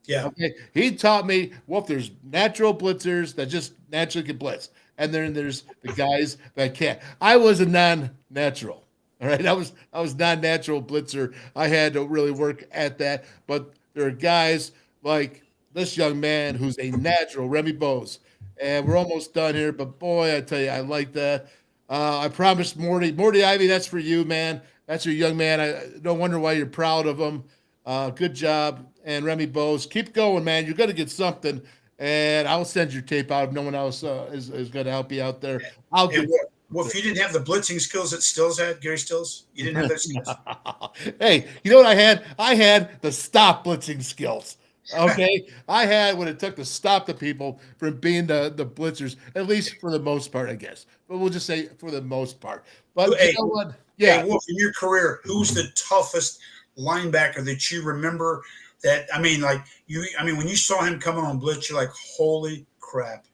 Yeah. Okay. He taught me, Wolf, there's natural blitzers that just naturally can blitz. And then there's the guys that can't. I was a non-natural. All right. I was non-natural blitzer. I had to really work at that. But there are guys like this young man who's a natural, Remy Bose. And we're almost done here. But boy, I tell you, I like that. I promised Morty Ivy, that's for you, man. That's your young man. I don't wonder why you're proud of him. Good job. And Remy Bose, keep going, man. You're going to get something. And I'll send your tape out if no one else is going to help you out there. Well, if you didn't have the blitzing skills that Stills had, Gary Stills, you didn't have those skills. Hey, you know what I had? I had the stop blitzing skills. Okay, I had what it took to stop the people from being the blitzers, at least for the most part, I guess. But we'll just say for the most part. But Hey, you know what? Yeah. Hey, Wolf, in your career, who's the toughest linebacker that you remember? When you saw him coming on blitz, you're like, holy crap.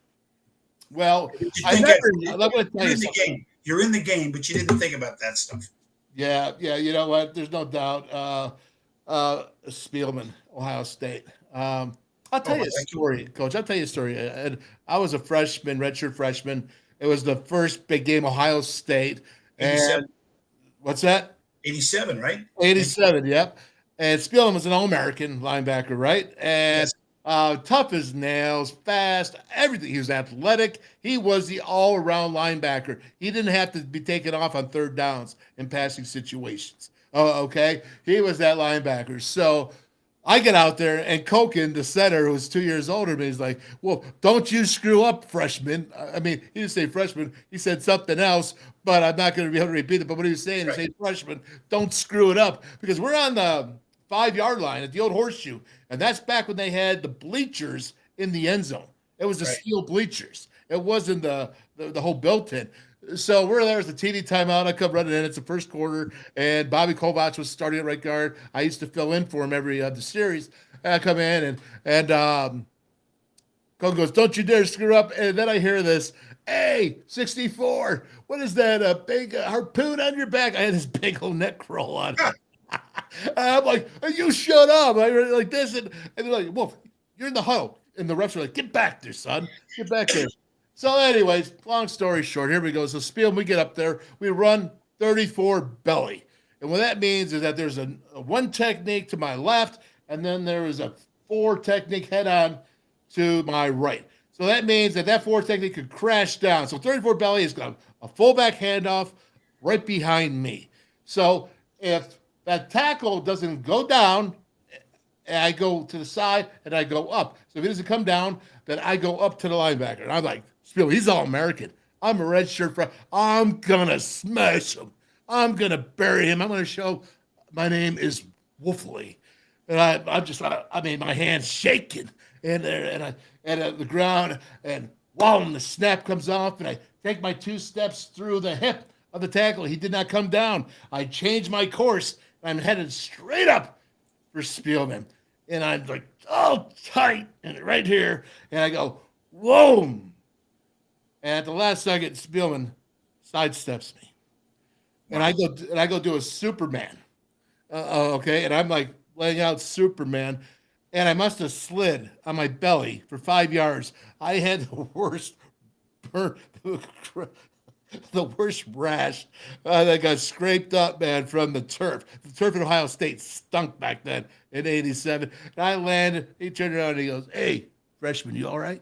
Well, I'm going to tell you something. You're in the game, but you didn't think about that stuff. Yeah. You know what? There's no doubt. Spielman, Ohio State. I'll tell you a story, Coach. I'll tell you a story. And I was a freshman, redshirt freshman. It was the first big game, Ohio State. 87. And what's that? 87, right? 87, yep. And Spielman was an All-American linebacker, right? And tough as nails, fast, everything. He was athletic. He was the all-around linebacker. He didn't have to be taken off on third downs in passing situations. Okay? He was that linebacker. So I get out there, and Koken, the center, who's 2 years older than me, is like, well, don't you screw up, freshman. I mean, he didn't say freshman. He said something else, but I'm not going to be able to repeat it. But what he was saying is, hey, freshman, don't screw it up. Because we're on the 5-yard line at the old horseshoe, and that's back when they had the bleachers in the end zone. It was the steel bleachers. It wasn't the whole built-in. So we're there as the TD timeout. I come running in. It's the first quarter, and Bobby Kovacs was starting at right guard. I used to fill in for him every the series. And I come in, and Coach goes, "Don't you dare screw up!" And then I hear this, "Hey, 64, what is that? A big harpoon on your back?" I had this big old neck roll on. And I'm like, hey, "You shut up!" I really like this, and they're like, "Wolf, you're in the huddle." And the refs are like, "Get back there, son. Get back there." So anyways, long story short, here we go. So Spiel, we get up there. We run 34 belly. And what that means is that there's a one technique to my left, and then there is a 4 technique head on to my right. So that means that 4 technique could crash down. So 34 belly is got a fullback handoff right behind me. So if that tackle doesn't go down, I go to the side and I go up. So if he doesn't come down, then I go up to the linebacker. And I'm like, Spiel, he's All-American. I'm a red shirt. I'm going to smash him. I'm going to bury him. I'm going to show my name is Wolfley. And I mean, my hand's shaking. And the ground, and the snap comes off, and I take my 2 steps through the hip of the tackle. He did not come down. I change my course, and I'm headed straight up for Spielman. and I'm like, oh, tight, and right here, and I go, whoa. And at the last second, Spielman sidesteps me. And I go do a Superman. Okay. And I'm like laying out Superman. And I must have slid on my belly for 5 yards. I had the worst burn, the worst rash that got scraped up, man, from the turf. The turf in Ohio State stunk back then in '87. And I landed. He turned around and he goes, "Hey, freshman, you all right?"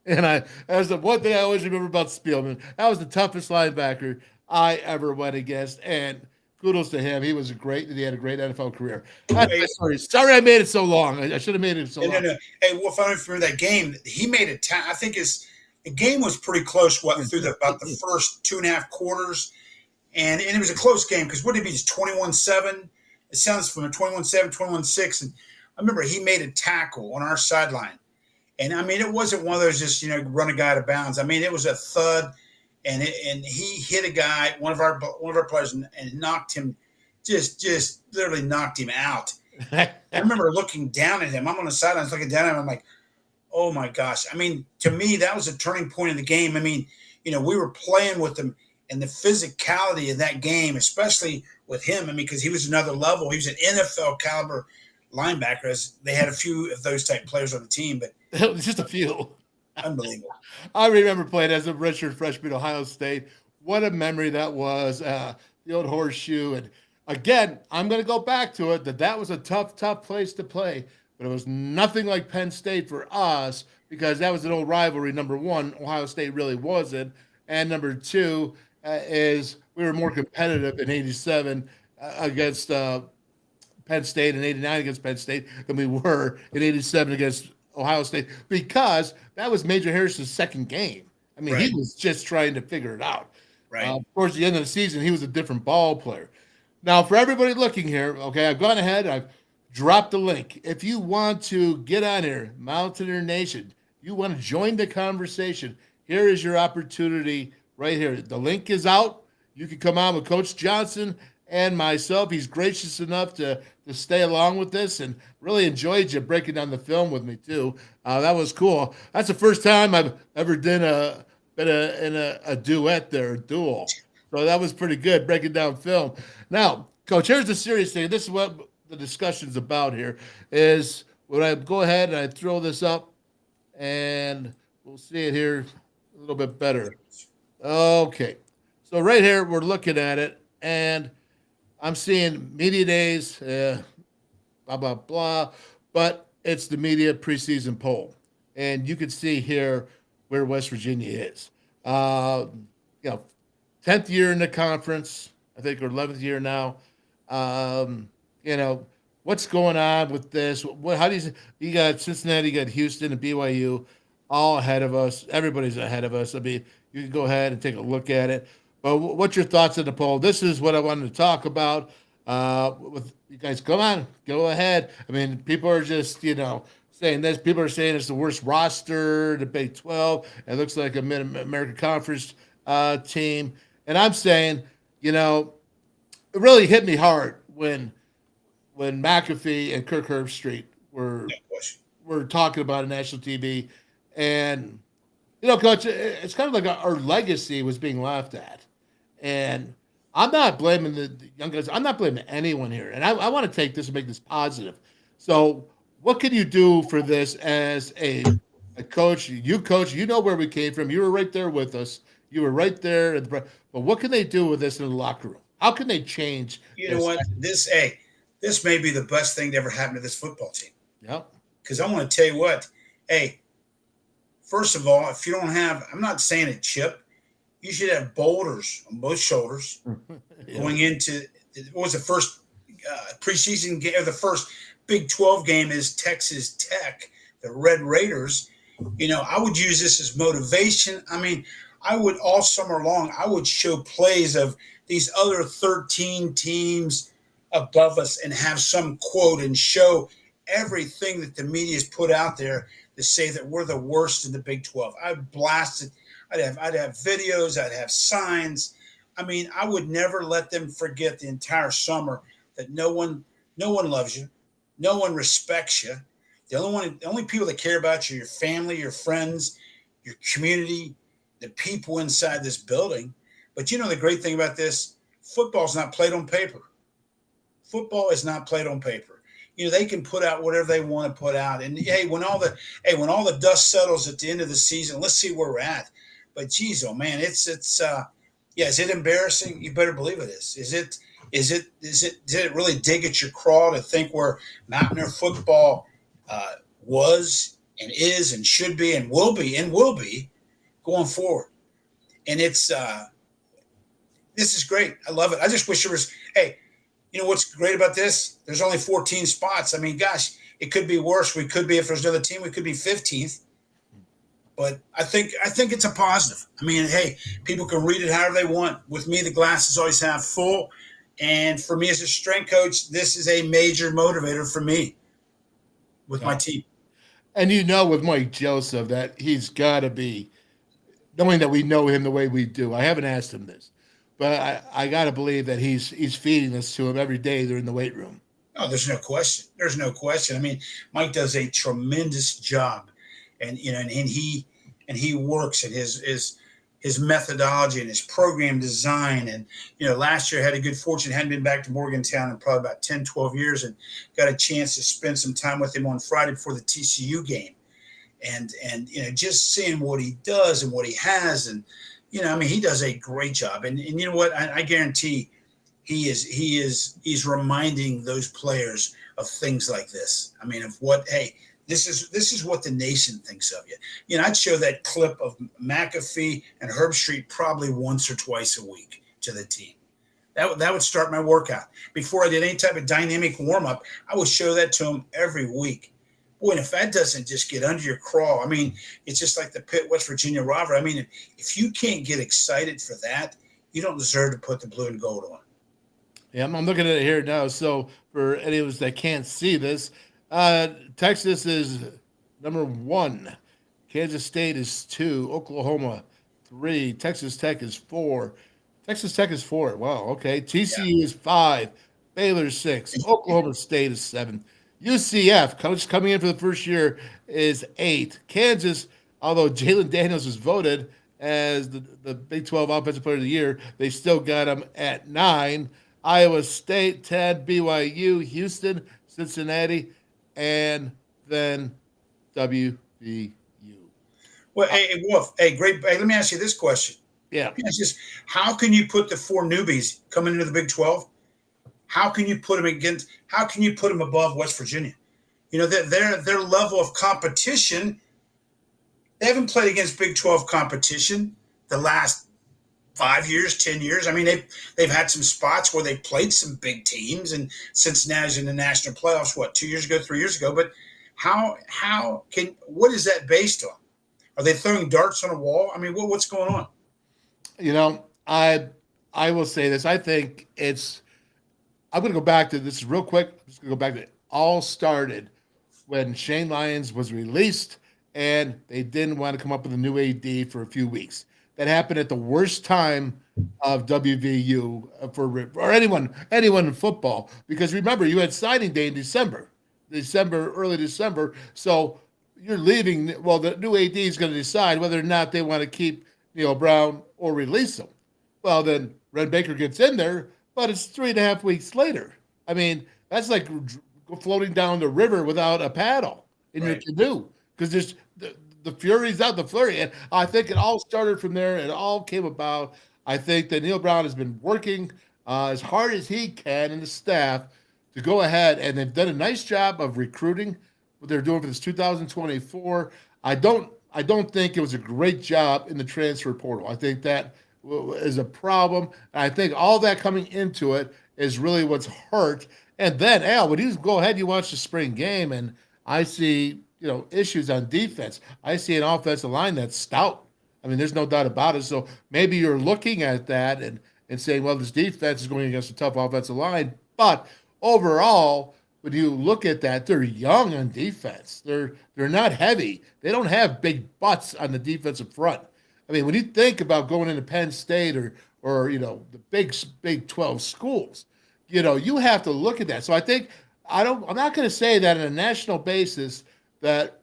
And that was the one thing I always remember about Spielman. That was the toughest linebacker I ever went against. And kudos to him. He was he had a great NFL career. Sorry I made it so long. I should have made it so long. No. Hey, Wolf, I don't remember that game. He made it. I think the game was pretty close. Through about the first 2.5 quarters, and it was a close game because what did it be? It's 21-7. It sounds from a 21-7, 21-6, and I remember he made a tackle on our sideline, and I mean it wasn't one of those just run a guy out of bounds. I mean it was a thud. And he hit a guy, one of our players, and knocked him, just literally knocked him out. I remember looking down at him. I'm on the sidelines looking down at him. I'm like, oh my gosh. I mean, to me, that was a turning point in the game. I mean, we were playing with them, and the physicality of that game, especially with him. I mean, because he was another level. He was an NFL caliber linebacker. As they had a few of those type players on the team, but just a few. Unbelievable. I remember playing as a redshirt freshman at Ohio State. What a memory that was. The old horseshoe. And again, I'm going to go back to it that was a tough place to play. But it was nothing like Penn State for us because that was an old rivalry. Number one, Ohio State really wasn't. And number two is we were more competitive in 87 against Penn State and 89 against Penn State than we were in 87 against Ohio State because that was Major Harris's second game. I mean, He was just trying to figure it out. Right. Towards the end of the season, he was a different ball player. Now, for everybody looking here, okay, I've gone ahead. I've dropped the link. If you want to get on here, Mountaineer Nation, you want to join the conversation, here is your opportunity right here. The link is out. You can come on with Coach Johnson and myself. He's gracious enough to stay along with this and really enjoyed you breaking down the film with me too. That was cool. That's the first time I've ever been in a duet there, a duel. So that was pretty good breaking down film. Now, Coach, here's the serious thing. This is what the discussion's about here is when I go ahead and I throw this up and we'll see it here a little bit better. Okay. So right here, we're looking at it and I'm seeing media days, blah, blah, blah, but it's the media preseason poll. And you can see here where West Virginia is. 10th year in the conference, I think, or 11th year now. What's going on with this? How do you got Cincinnati, you got Houston and BYU all ahead of us. Everybody's ahead of us. I mean, you can go ahead and take a look at it. But what's your thoughts on the poll? This is what I wanted to talk about. With you guys, come on, go ahead. I mean, people are just, saying this. People are saying it's the worst roster, the Big 12. It looks like a Mid-American Conference team. And I'm saying, it really hit me hard when McAfee and Kirk Herbstreit were talking about it on national TV. And, Coach, it's kind of like our legacy was being laughed at. And I'm not blaming the young guys. I'm not blaming anyone here. And I want to take this and make this positive. So what can you do for this as a coach? You coach, you know where we came from. You were right there with us. You were right there. But what can they do with this in the locker room? How can they change? You know what? This may be the best thing to ever happen to this football team. Yep. Because I want to tell you what, first of all, if you don't have, I'm not saying a chip, you should have boulders on both shoulders going into what was the first preseason game, or the first Big 12 game is Texas Tech, the Red Raiders. I would use this as motivation. I mean, I would all summer long, I would show plays of these other 13 teams above us and have some quote and show everything that the media has put out there to say that we're the worst in the Big 12. I'd blast it. I'd have videos. I'd have signs. I mean, I would never let them forget the entire summer that no one loves you. No one respects you. The only people that care about you are your family, your friends, your community, the people inside this building. But you know the great thing about this? Football's not played on paper. Football is not played on paper. You know, they can put out whatever they want to put out. And when all the dust settles at the end of the season, let's see where we're at. But geez, oh man, it's is it embarrassing? You better believe it is. Did it really dig at your craw to think where Mountaineer football was and is and should be and will be going forward? And it's this is great. I love it. I just wish there was, you know what's great about this? There's only 14 spots. I mean, gosh, it could be worse. We could be, if there's another team, we could be 15th. But I think it's a positive. I mean, hey, people can read it however they want. With me, the glass is always half full. And for me as a strength coach, this is a major motivator for me with my team. And you know with Mike Joseph that he's got to be, knowing that we know him the way we do. I haven't asked him this, but I got to believe that he's feeding this to him every day they're in the weight room. Oh, there's no question. There's no question. I mean, Mike does a tremendous job, and you know, and he works, and his methodology and his program design. And you know, last year I had a good fortune, hadn't been back to Morgantown in probably about 10, 12 years, and got a chance to spend some time with him on Friday before the TCU game. And you know, just seeing what he does and what he has, and you know, I mean, he does a great job. And you know what? I guarantee he's reminding those players of things like this. I mean, of what, hey, this is what the nation thinks of you. You know, I'd show that clip of McAfee and Herb Street probably once or twice a week to the team. That would start my workout. Before I did any type of dynamic warm-up, I would show that to them every week. Boy, and if that doesn't just get under your craw, I mean, it's just like the Pitt, West Virginia rivalry. I mean, if you can't get excited for that, you don't deserve to put the blue and gold on. Yeah, I'm looking at it here now. So for any of us that can't see this, Texas is number 1. Kansas State is 2. Oklahoma 3. Texas Tech is 4. Texas Tech is 4. Wow, okay. TCU is 5. Baylor 6. Oklahoma State is 7. UCF, coming in for the first year, is 8. Kansas, although Jalen Daniels was voted as the Big 12 Offensive Player of the Year, they still got him at 9. Iowa State, 10. BYU, Houston, Cincinnati, and then WVU. Well, hey, Wolf, great. Hey, let me ask you this question. Yeah. How can you put the 4 newbies coming into the Big 12? How can you put them above West Virginia? You know, their level of competition, they haven't played against Big 12 competition the last 5 years, 10 years. I mean, they've had some spots where they played some big teams, and Cincinnati's in the national playoffs, 2 years ago, 3 years ago. But what is that based on? Are they throwing darts on a wall? I mean, what's going on? You know, I will say this. I think I'm going to go back to this real quick. I'm just going to go back to it all started when Shane Lyons was released and they didn't want to come up with a new AD for a few weeks. That happened at the worst time of WVU for anyone in football. Because remember, you had signing day in early December. So you're leaving. Well, the new AD is going to decide whether or not they want to keep Neil Brown or release him. Well, then Red Baker gets in there. But it's 3.5 weeks later. I mean, that's like floating down the river without a paddle in your canoe, because there's the fury's out, the flurry. And I think it all started from there. It all came about. I think that Neil Brown has been working as hard as he can and the staff to go ahead, and they've done a nice job of recruiting what they're doing for this 2024. I don't think it was a great job in the transfer portal. I think that is a problem. And I think all that coming into it is really what's hurt. And then, Al, when you go ahead, you watch the spring game, and I see, you know, issues on defense. I see an offensive line that's stout. I mean, there's no doubt about it. So maybe you're looking at that and saying, well, this defense is going against a tough offensive line. But overall, when you look at that, they're young on defense. They're not heavy. They don't have big butts on the defensive front. I mean, when you think about going into Penn State or you know, the big 12 schools, you know, you have to look at that. So I think I'm not going to say that on a national basis that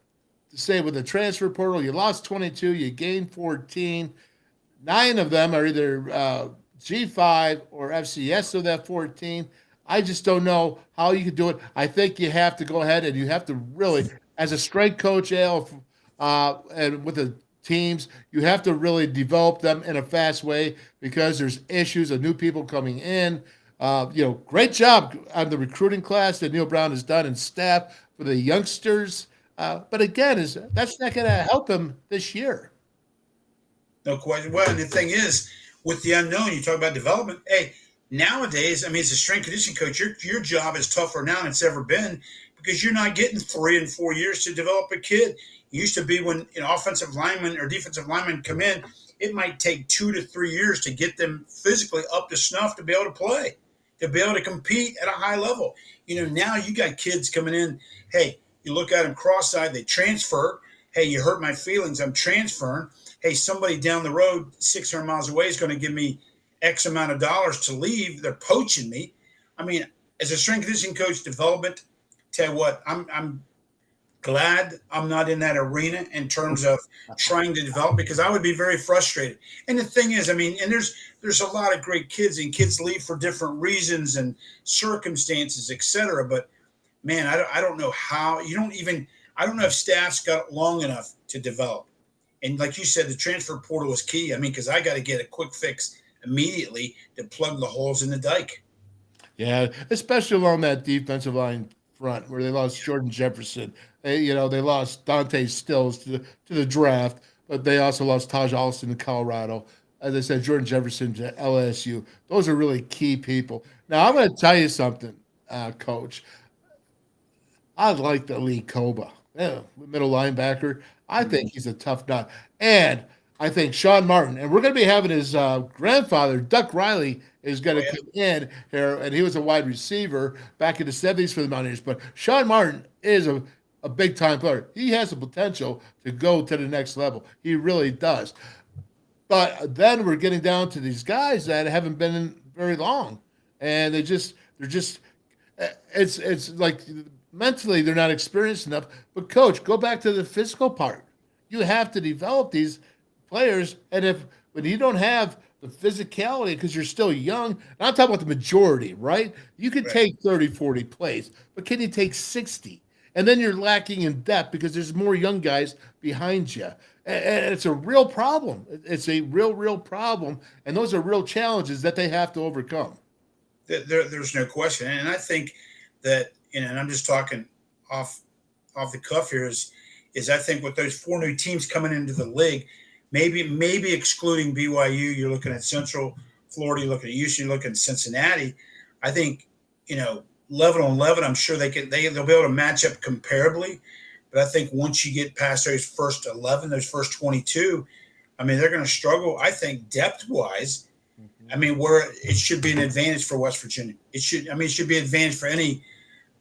to say with the transfer portal, you lost 22, you gained 14. 9 of them are either G5 or FCS of that 14. I just don't know how you could do it. I think you have to go ahead and you have to really, as a strength coach, Al, and with the teams, you have to really develop them in a fast way because there's issues of new people coming in. Great job on the recruiting class that Neil Brown has done and staff for the youngsters. But again, that's not going to help him this year. No question. Well, and the thing is, with the unknown, you talk about development. Hey, nowadays, I mean, as a strength conditioning coach, your job is tougher now than it's ever been because you're not getting 3 and 4 years to develop a kid. It used to be when an offensive lineman or defensive lineman come in, it might take 2 to 3 years to get them physically up to snuff to be able to play, to be able to compete at a high level. Now you got kids coming in. Hey, you look at them cross-eyed, they transfer. Hey, you hurt my feelings, I'm transferring. Hey, somebody down the road 600 miles away is going to give me X amount of dollars to leave. They're poaching me. I mean, as a strength conditioning coach, development, tell you what, I'm glad I'm not in that arena in terms of trying to develop because I would be very frustrated. And the thing is, I mean, and there's a lot of great kids and kids leave for different reasons and circumstances, et cetera. But man, I don't know how I don't know if staff's got long enough to develop. And like you said, the transfer portal is key. I mean, because I got to get a quick fix immediately to plug the holes in the dike. Yeah, especially along that defensive line front where they lost Jordan Jefferson. They lost Dante Stills to the draft, but they also lost Taj Allison to Colorado. As I said, Jordan Jefferson to LSU. Those are really key people. Now, I'm going to tell you something, Coach. I like the Lee Koba, middle linebacker. I think he's a tough nut. And I think Sean Martin, and we're going to be having his grandfather, Duck Riley, is going to come in here, and he was a wide receiver back in the 70s for the Mountaineers. But Sean Martin is a big-time player. He has the potential to go to the next level. He really does. But then we're getting down to these guys that haven't been in very long, and it's like mentally they're not experienced enough. But coach, go back to the physical part. You have to develop these players, and when you don't have the physicality because you're still young, and I'm talking about the majority, right? You could take 30, 40 plays, but can you take 60? And then you're lacking in depth because there's more young guys behind you. And it's a real problem. It's a real problem. And those are real challenges that they have to overcome. There's no question. And I think that, and I'm just talking off the cuff here, is I think with those 4 new teams coming into the league, maybe excluding BYU, you're looking at Central Florida, you're looking at Houston, you're looking at Cincinnati. I think, 11 on 11, I'm sure they'll be able to match up comparably. But I think once you get past those first 11, those first 22, I mean, they're going to struggle, I think, depth-wise. I mean, where it should be an advantage for West Virginia. It should be an advantage for any,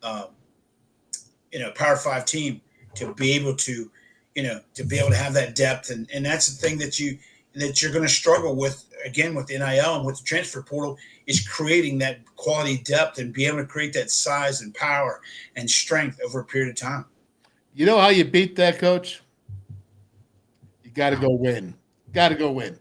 Power 5 team to be able to, to have that depth. And that's the thing that you're going to struggle with, again, with the NIL and with the transfer portal, is creating that quality depth and be able to create that size and power and strength over a period of time. You know how you beat that, Coach? You got to go win. Go win.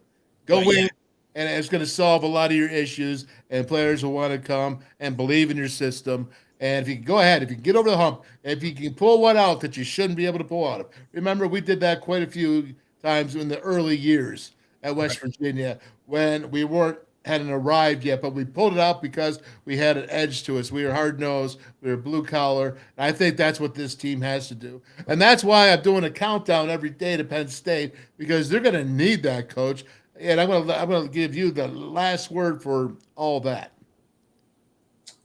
Yeah. And it's going to solve a lot of your issues, and players will want to come and believe in your system. And if you can go ahead, if you can get over the hump, if you can pull one out that you shouldn't be able to pull out of. Remember, we did that quite a few times in the early years at West Virginia when we hadn't arrived yet, but we pulled it out because we had an edge to us. We were hard-nosed. We were blue-collar. And I think that's what this team has to do. And that's why I'm doing a countdown every day to Penn State, because they're going to need that, Coach. And I'm going to give you the last word for all that.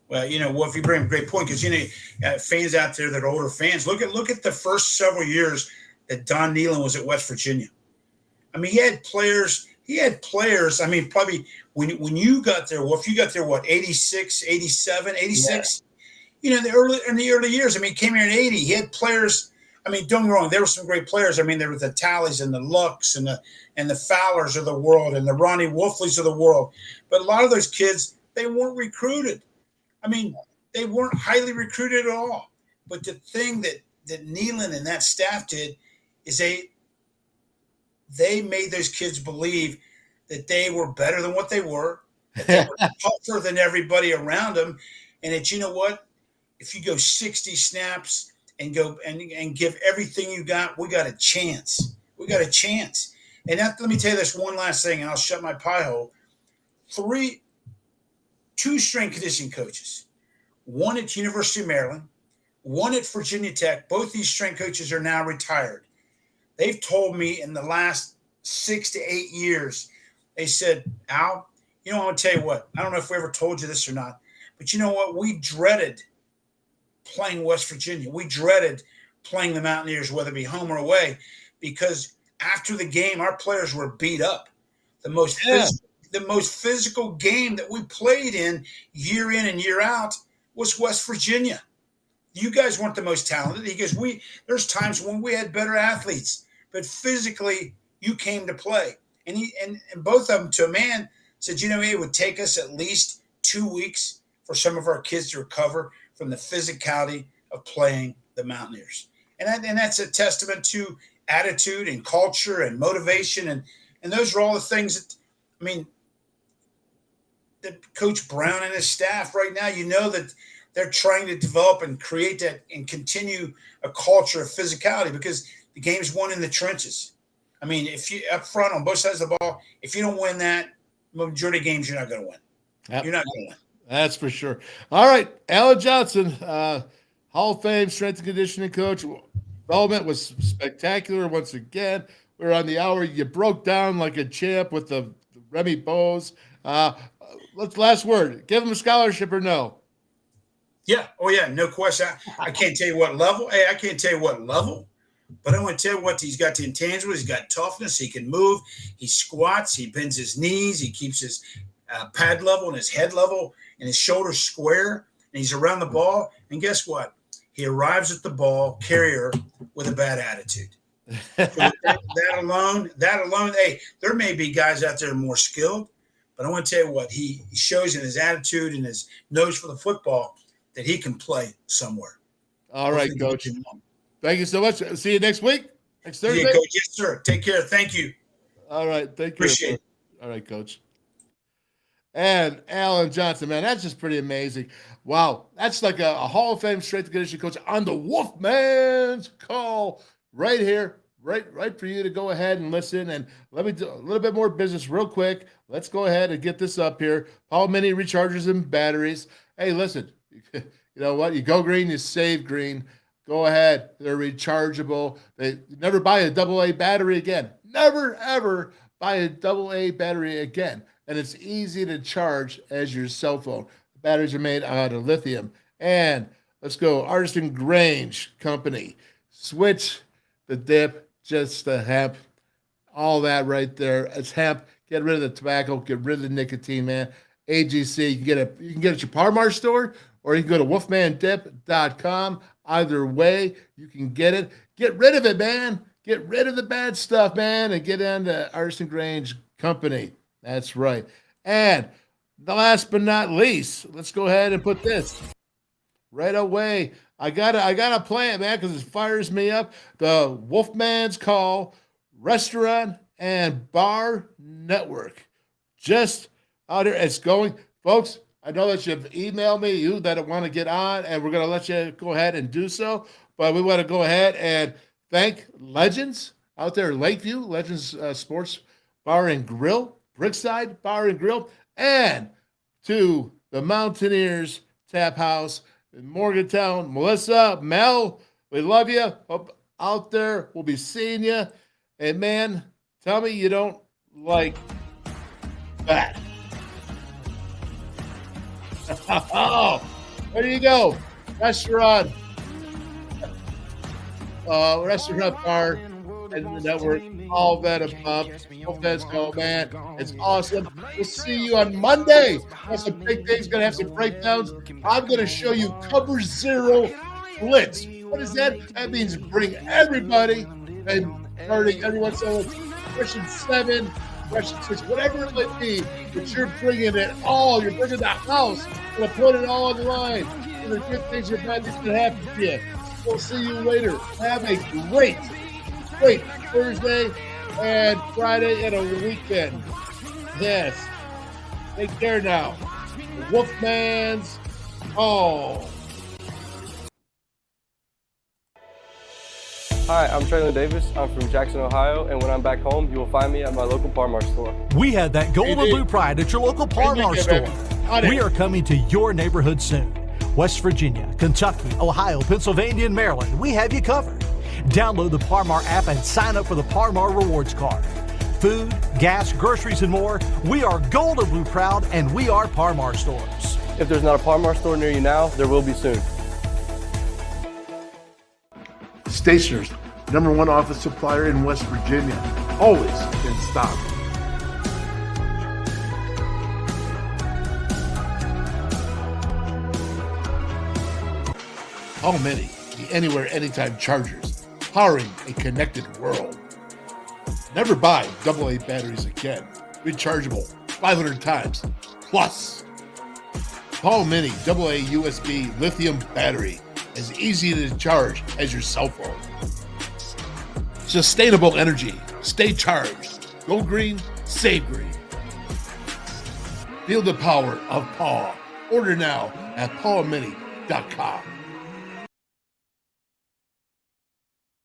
Well, Wolf, you bring up a great point, because, fans out there that are older fans, look at the first several years that Don Nehlen was at West Virginia. I mean, he had players. I mean, probably when you got there, Wolf, you got there, 86, 87, 86? Yeah. In the early years. I mean, he came here in 80. He had players. I mean, don't get me wrong, there were some great players. I mean, there were the Tallies and the Lucks and the Fowlers of the world and the Ronnie Wolfleys of the world. But a lot of those kids, they weren't recruited. I mean, they weren't highly recruited at all. But the thing that Nealon and that staff did is they made those kids believe that they were better than what they were, that they were tougher than everybody around them, and that, you know what, if you go 60 snaps and go and give everything you got, we got a chance. We got a chance. And let me tell you this one last thing, and I'll shut my pie hole. 2 strength conditioning coaches, one at University of Maryland, one at Virginia Tech. Both these strength coaches are now retired. They've told me in the last 6 to 8 years, they said, Al, you know, I'll tell you what, I don't know if we ever told you this or not, but you know what? We dreaded playing West Virginia. We dreaded playing the Mountaineers, whether it be home or away, because after the game, our players were beat up. The most physical game that we played in and year out was West Virginia. You guys weren't the most talented. He goes, there's times when we had better athletes, but physically you came to play. And both of them, to a man, said, you know, it would take us at least 2 weeks for some of our kids to recover from the physicality of playing the Mountaineers. And that's a testament to attitude and culture and motivation. And those are all the things that, I mean, that Coach Brown and his staff right now, you know that they're trying to develop and create that and continue a culture of physicality, because the game's won in the trenches. I mean, if you up front on both sides of the ball, if you don't win that, majority of games, you're not going to win. Yep. You're not going to win. That's for sure. All right, Allan Johnson, Hall of Fame strength and conditioning coach. Development was spectacular once again. We're on the hour. You broke down like a champ with the Remy Bose. Last word. Give him a scholarship or no? Yeah. Oh, yeah. No question. I can't tell you what level. Hey, I can't tell you what level, but I want to tell you what he's got the intangibles. He's got toughness. He can move. He squats. He bends his knees. He keeps his pad level and his head level and his shoulders square. And he's around the ball. And guess what? He arrives at the ball carrier with a bad attitude. So that alone, hey, there may be guys out there more skilled, but I want to tell you what, he shows in his attitude and his nose for the football that he can play somewhere. All right, Coach. Thank you so much. See you next week. Next Thursday. Yeah, Coach. Yes, sir. Take care. Thank you. All right. Thank you. Appreciate it. All right, Coach. And Allan Johnson, man, that's just pretty amazing. Wow. That's like a Hall of Fame strength and conditioning coach on the WolfMan's call right here, right for you to go ahead and listen. And let me do a little bit more business real quick. Let's go ahead and get this up here. Paul Mini rechargers and batteries. Hey, listen, you know what? You go green, you save green. Go ahead. They're rechargeable. They never buy a AA battery again. Never, ever buy a AA battery again. And it's easy to charge as your cell phone. The batteries are made out of lithium. And let's go. Artisan Grange Company. Switch the dip, just the hemp. All that right there. It's hemp. Get rid of the tobacco. Get rid of the nicotine, man. AGC. You can get it at your Parmar store, or you can go to wolfmandip.com. Either way, you can get it. Get rid of it, man. Get rid of the bad stuff, man, and get into Artisan Grange Company. That's right. And the last but not least, let's go ahead and put this right away. I gotta play it, man, because it fires me up. The WolfMan's Call Restaurant and Bar Network. Just out here. It's going, folks. I know that you've emailed me, you that want to get on, and we're going to let you go ahead and do so. But we want to go ahead and thank Legends out there in Lakeview, Legends Sports Bar and Grill, Brickside Bar and Grill, and to the Mountaineers Tap House in Morgantown. Melissa, Mel, we love you. Hope out there. We'll be seeing you. And, man, tell me you don't like that. Oh, there you go. Restaurant bar and the network, all that above. Hope that's go, man. It's awesome. We'll see you on Monday. Got some big things, gonna have some breakdowns. I'm gonna show you Cover Zero Blitz. What is that? That means bring everybody and hurting everyone. So it's question 7. Question 6, whatever it might be, but you're bringing it all. You're bringing the house. You're going to put it all on the line. either good things or bad things that happen to you. We'll see you later. Have a great Thursday and Friday and a weekend. Yes. Take care now. WolfMan's Call. Hi, I'm Traylon Davis. I'm from Jackson, Ohio, and when I'm back home, you will find me at my local Parmar store. We have that gold and blue pride at your local Parmar store. We are coming to your neighborhood soon. West Virginia, Kentucky, Ohio, Pennsylvania, and Maryland, we have you covered. Download the Parmar app and sign up for the Parmar Rewards Card. Food, gas, groceries, and more, we are gold and blue proud, and we are Parmar stores. If there's not a Parmar store near you now, there will be soon. Stationers, #1 office supplier in West Virginia. Always in stock. How many? The anywhere, anytime chargers, powering a connected world. Never buy AA batteries again. Rechargeable 500 times plus. Paul Mini AA USB lithium battery, as easy to charge as your cell phone. Sustainable energy. Stay charged. Go green, save green. Feel the power of Paul. Order now at paulmini.com.